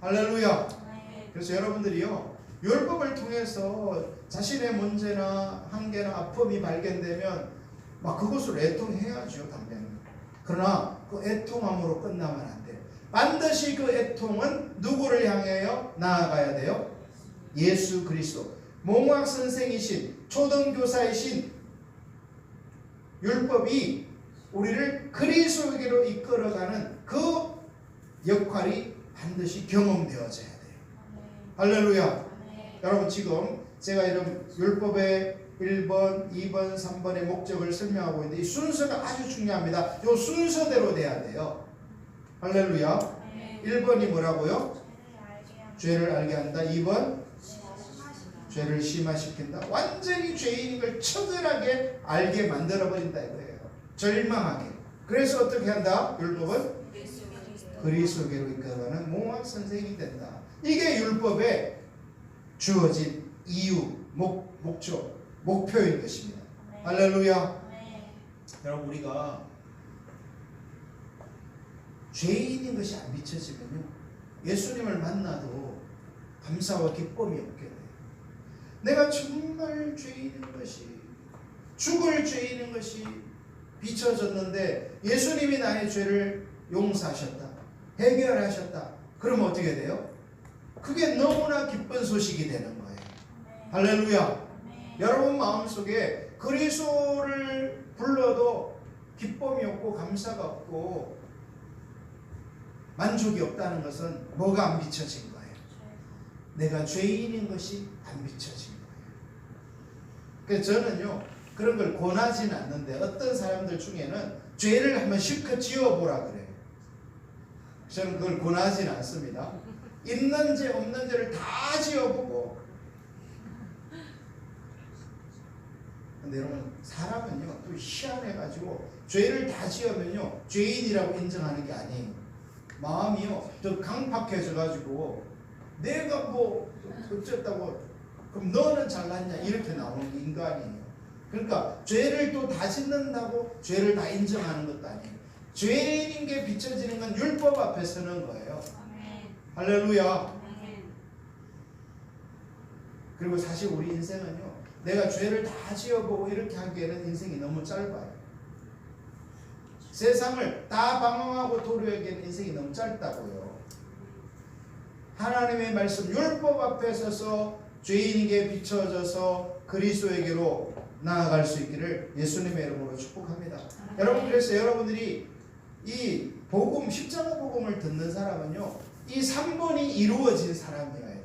할렐루야. 네. 그래서 여러분들이요 율법을 통해서 자신의 문제나 한계나 아픔이 발견되면 막 그것을 애통해야죠 당연히. 그러나 그 애통함으로 끝나면 안 돼요. 반드시 그 애통은 누구를 향하여 나아가야 돼요? 예수 그리스도. 몽학 선생이신 초등교사이신 율법이 우리를 그리스도에게로 이끌어가는 그 역할이 반드시 경험되어져야 돼요. 할렐루야. 여러분 지금 제가 이런 율법의 1번, 2번, 3번의 목적을 설명하고 있는데 이 순서가 아주 중요합니다. 이 순서대로 돼야 돼요. 할렐루야. 1번이 뭐라고요? 죄를 알게 한다. 2번 죄를 심화시킨다. 완전히 죄인인 걸 처절하게 알게 만들어버린다 이거예요. 절망하게. 그래서 어떻게 한다? 율법은 그리스도에게로 이끌어가는 몽학선생이 된다. 이게 율법에 주어진 이유, 목적, 목표인 것입니다. 할렐루야. 여러분 우리가 죄인인 것이 안 비춰지면요 예수님을 만나도 감사와 기쁨이 없게 돼요. 내가 정말 죄인인 것이, 죽을 죄인인 것이 비춰졌는데 예수님이 나의 죄를 용서하셨다, 해결하셨다. 그러면 어떻게 돼요? 그게 너무나 기쁜 소식이 되는 거예요. 할렐루야. 여러분 마음속에 그리스도를 불러도 기쁨이 없고 감사가 없고 만족이 없다는 것은 뭐가 안 비춰진 거예요? 내가 죄인인 것이 안 비춰진 거예요. 그래서 저는요 그런 걸 권하지는 않는데 어떤 사람들 중에는 죄를 한번 실컷 지어보라 그래요. 저는 그걸 권하지는 않습니다. 있는 죄 없는 죄를 다 지어보고. 근데 여러분 사람은요 또 희한해가지고 죄를 다 지으면요 죄인이라고 인정하는 게 아니에요. 마음이요 더 강팍해져가지고 내가 뭐 어쨌다고 그럼 너는 잘났냐 이렇게 나오는 게 인간이에요. 그러니까 죄를 또 다 짓는다고 죄를 다 인정하는 것도 아니에요. 죄인인 게 비춰지는 건 율법 앞에 서는 거예요. 할렐루야. 그리고 사실 우리 인생은요 내가 죄를 다 지어보고 이렇게 하기에는 인생이 너무 짧아요. 세상을 다 방황하고 도래하기에는 인생이 너무 짧다고요. 하나님의 말씀 율법 앞에 서서 죄인에게 비춰져서 그리스도에게로 나아갈 수 있기를 예수님의 이름으로 축복합니다. 여러분 그래서 여러분들이 이 복음 십자가 복음을 듣는 사람은요 이 3번이 이루어진 사람이어야 돼요.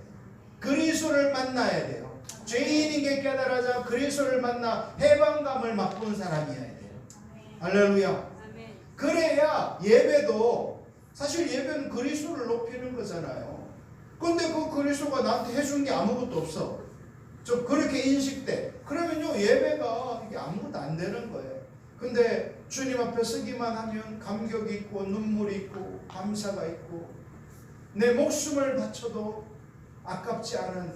그리스도를 만나야 돼요. 죄인에게 깨달아져 그리스도를 만나 해방감을 맛본 사람이어야 돼요. 할렐루야. 그래야 예배도 사실 예배는 그리스도를 높이는 거잖아요. 근데 그 그리스도가 나한테 해준 게 아무것도 없어. 좀 그렇게 인식돼. 그러면요 예배가 이게 아무것도 안 되는 거예요. 근데 주님 앞에 서기만 하면 감격이 있고 눈물이 있고 감사가 있고 내 목숨을 바쳐도 아깝지 않은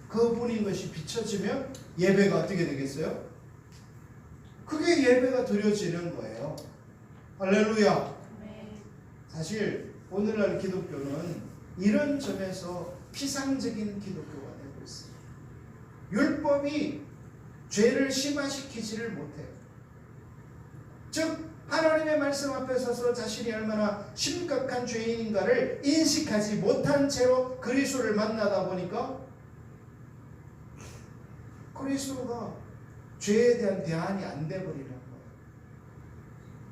그분인 것이 비춰지면 예배가 어떻게 되겠어요? 그게 예배가 드려지는 거예요. 할렐루야. 사실 오늘날 기독교는 이런 점에서 피상적인 기독교가 되고 있어요. 율법이 죄를 심화시키지를 못해요. 즉 하나님의 말씀 앞에 서서 자신이 얼마나 심각한 죄인인가를 인식하지 못한 채로 그리스도를 만나다 보니까 그리스도가 죄에 대한 대안이 안 돼버리는 거예요.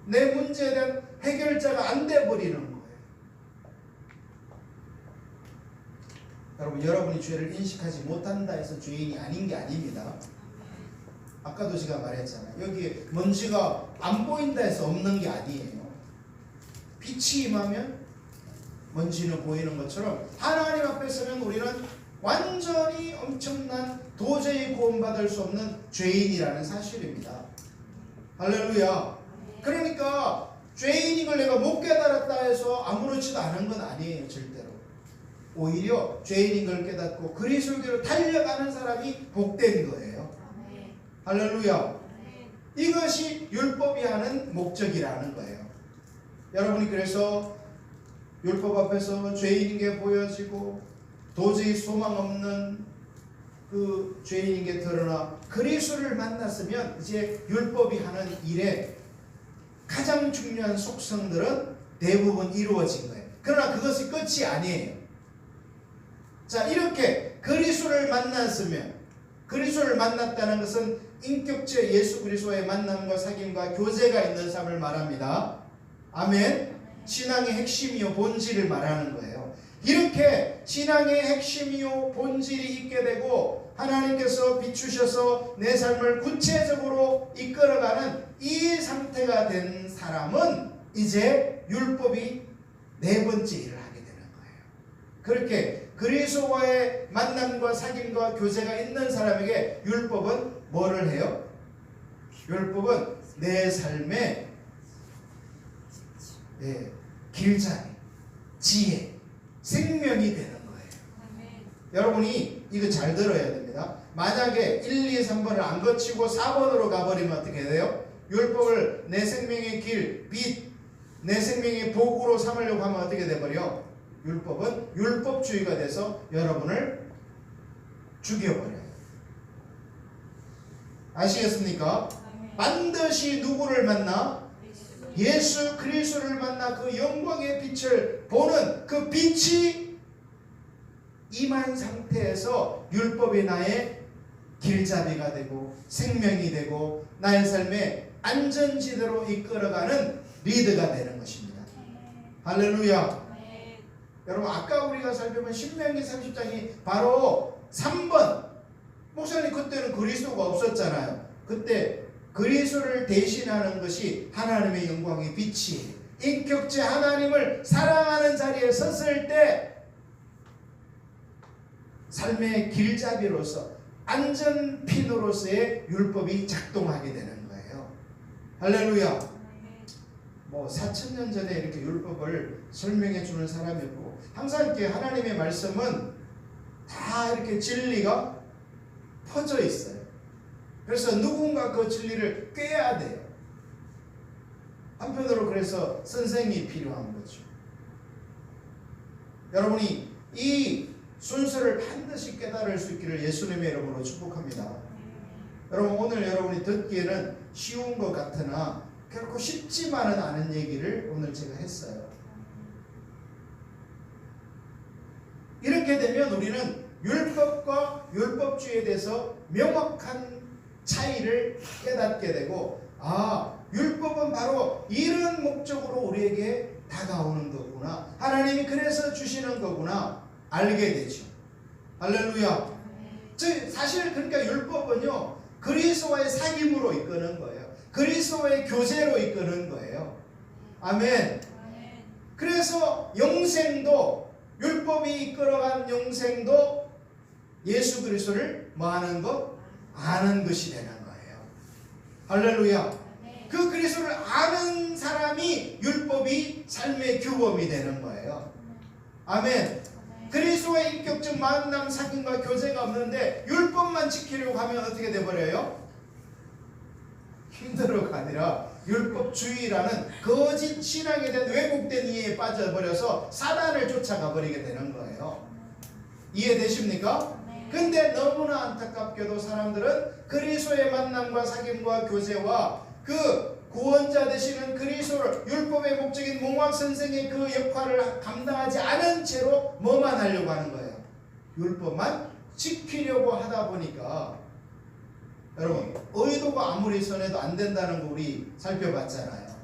내 문제에 대한 해결자가 안 돼버리는 거예요. 여러분 여러분이 죄를 인식하지 못한다 해서 죄인이 아닌 게 아닙니다. 아까도 제가 말했잖아요. 여기 먼지가 안 보인다 해서 없는 게 아니에요. 빛이 임하면 먼지는 보이는 것처럼 하나님 앞에 서면 우리는 완전히 엄청난 도저히 구원받을 수 없는 죄인이라는 사실입니다. 할렐루야. 그러니까 죄인인 걸 내가 못 깨달았다 해서 아무렇지도 않은 건 아니에요. 절대로. 오히려 죄인인 걸 깨닫고 그리스도로 달려가는 사람이 복된 거예요. 할렐루야. 이것이 율법이 하는 목적이라는 거예요. 여러분이 그래서 율법 앞에서 죄인인 게 보여지고 도저히 소망 없는 그 죄인인 게 드러나 그리스도를 만났으면 이제 율법이 하는 일에 가장 중요한 속성들은 대부분 이루어진 거예요. 그러나 그것이 끝이 아니에요. 자, 이렇게 그리스도를 만났으면 그리스도를 만났다는 것은 인격체 예수 그리스도의 만남과 사귐과 교제가 있는 삶을 말합니다. 아멘. 신앙의 핵심이요 본질을 말하는 거예요. 이렇게 신앙의 핵심이요 본질이 있게 되고 하나님께서 비추셔서 내 삶을 구체적으로 이끌어가는 이 상태가 된 사람은 이제 율법이 네 번째 일을 하게 되는 거예요. 그렇게 그리스도와의 만남과 사귐과 교제가 있는 사람에게 율법은 뭐를 해요? 율법은 내 삶의 길잡이, 지혜, 생명이 되는 거예요. 여러분이 이거 잘 들어야 됩니다. 만약에 1, 2, 3번을 안 거치고 4번으로 가버리면 어떻게 돼요? 율법을 내 생명의 길, 빛, 내 생명의 복으로 삼으려고 하면 어떻게 돼버려? 율법은 율법주의가 돼서 여러분을 죽여버려요. 아시겠습니까? 반드시 누구를 만나? 예수 그리스도를 만나 그 영광의 빛을 보는 그 빛이 임한 상태에서 율법이 나의 길잡이가 되고 생명이 되고 나의 삶의 안전지대로 이끌어가는 리드가 되는 것입니다. 할렐루야. 여러분 아까 우리가 살펴본 신명기 30장이 바로 3번 목사님 그때는 그리스도가 없었잖아요. 그때 그리스도를 대신하는 것이 하나님의 영광의 빛이 인격체 하나님을 사랑하는 자리에 섰을 때 삶의 길잡이로서 안전핀으로서의 율법이 작동하게 되는 거예요. 할렐루야. 뭐 4,000년 전에 이렇게 율법을 설명해 주는 사람이 없고 항상 이렇게 하나님의 말씀은 다 이렇게 진리가 퍼져 있어요. 그래서 누군가 그 진리를 꿰야 돼요. 한편으로 그래서 선생이 필요한 거죠. 여러분이 이 순서를 반드시 깨달을 수 있기를 예수님의 이름으로 축복합니다. 여러분 오늘 여러분이 듣기에는 쉬운 것 같으나 결코 쉽지만은 않은 얘기를 오늘 제가 했어요. 이렇게 되면 우리는 율법과 율법주의에 대해서 명확한 차이를 깨닫게 되고 율법은 바로 이런 목적으로 우리에게 다가오는 거구나. 하나님이 그래서 주시는 거구나. 알게 되죠. 할렐루야. 사실 그러니까 율법은요. 그리스도와의 사귐으로 이끄는 거예요. 그리스도와의 교제로 이끄는 거예요. 아멘. 그래서 영생도 율법이 이끌어간 영생도 예수 그리스도를 뭐하는 것? 아는 것이 되는 거예요. 할렐루야. 그 그리스도를 아는 사람이 율법이 삶의 규범이 되는 거예요. 아멘. 그리스도의 인격적 만남 사귐과 교제가 없는데 율법만 지키려고 하면 어떻게 돼버려요? 힘들어가 아니라 율법주의라는 거짓 신앙에 대한 왜곡된 이해에 빠져버려서 사단을 쫓아가 버리게 되는 거예요. 이해되십니까? 근데 너무나 안타깝게도 사람들은 그리스도의 만남과 사귐과 교제와 그 구원자 되시는 그리스도를 율법의 목적인 몽학 선생의 그 역할을 감당하지 않은 채로 뭐만 하려고 하는 거예요? 율법만 지키려고 하다 보니까 여러분 의도가 아무리 선해도 안 된다는 거 우리 살펴봤잖아요.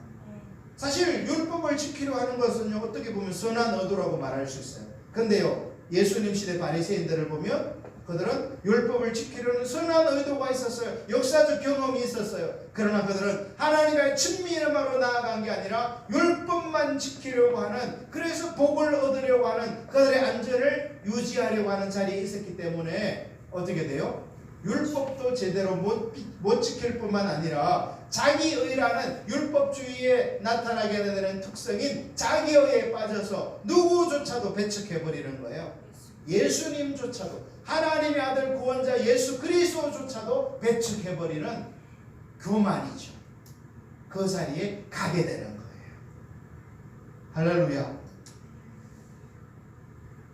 사실 율법을 지키려 하는 것은 어떻게 보면 선한 의도라고 말할 수 있어요. 근데요 예수님 시대 바리새인들을 보면 그들은 율법을 지키려는 선한 의도가 있었어요. 역사적 경험이 있었어요. 그러나 그들은 하나님과의 친밀함으로 나아간 게 아니라 율법만 지키려고 하는, 그래서 복을 얻으려고 하는, 그들의 안전을 유지하려고 하는 자리에 있었기 때문에 어떻게 돼요? 율법도 제대로 못 지킬 뿐만 아니라 자기의라는 율법주의에 나타나게 되는 특성인 자기의에 빠져서 누구조차도 배척해버리는 거예요. 예수님조차도, 하나님의 아들 구원자 예수 그리스도조차도 배척해버리는 교만이죠. 그 자리에 가게 되는 거예요. 할렐루야.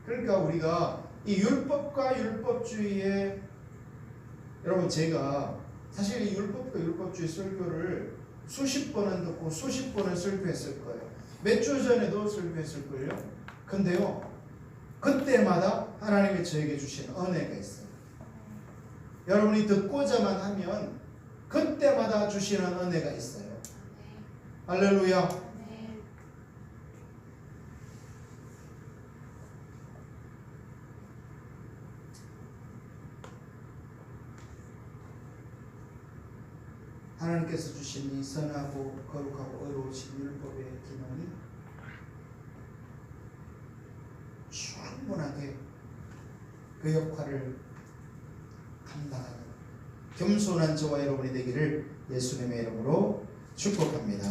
그러니까 우리가 이 율법과 율법주의에, 여러분 제가 사실 이 율법과 율법주의 설교를 수십 번은 듣고 수십 번을 설교했을 거예요. 몇 주 전에도 설교했을 거예요. 근데요 그때마다 하나님이 저에게 주신 은혜가 있어요. 여러분이 듣고자만 하면 그때마다 주시는 은혜가 있어요. 할렐루야. 하나님께서 주신 이 선하고 거룩하고 의로우신 율법의 기능이 충분하게 그 역할을 감당하는 겸손한 저와 여러분이 되기를 예수님의 이름으로 축복합니다.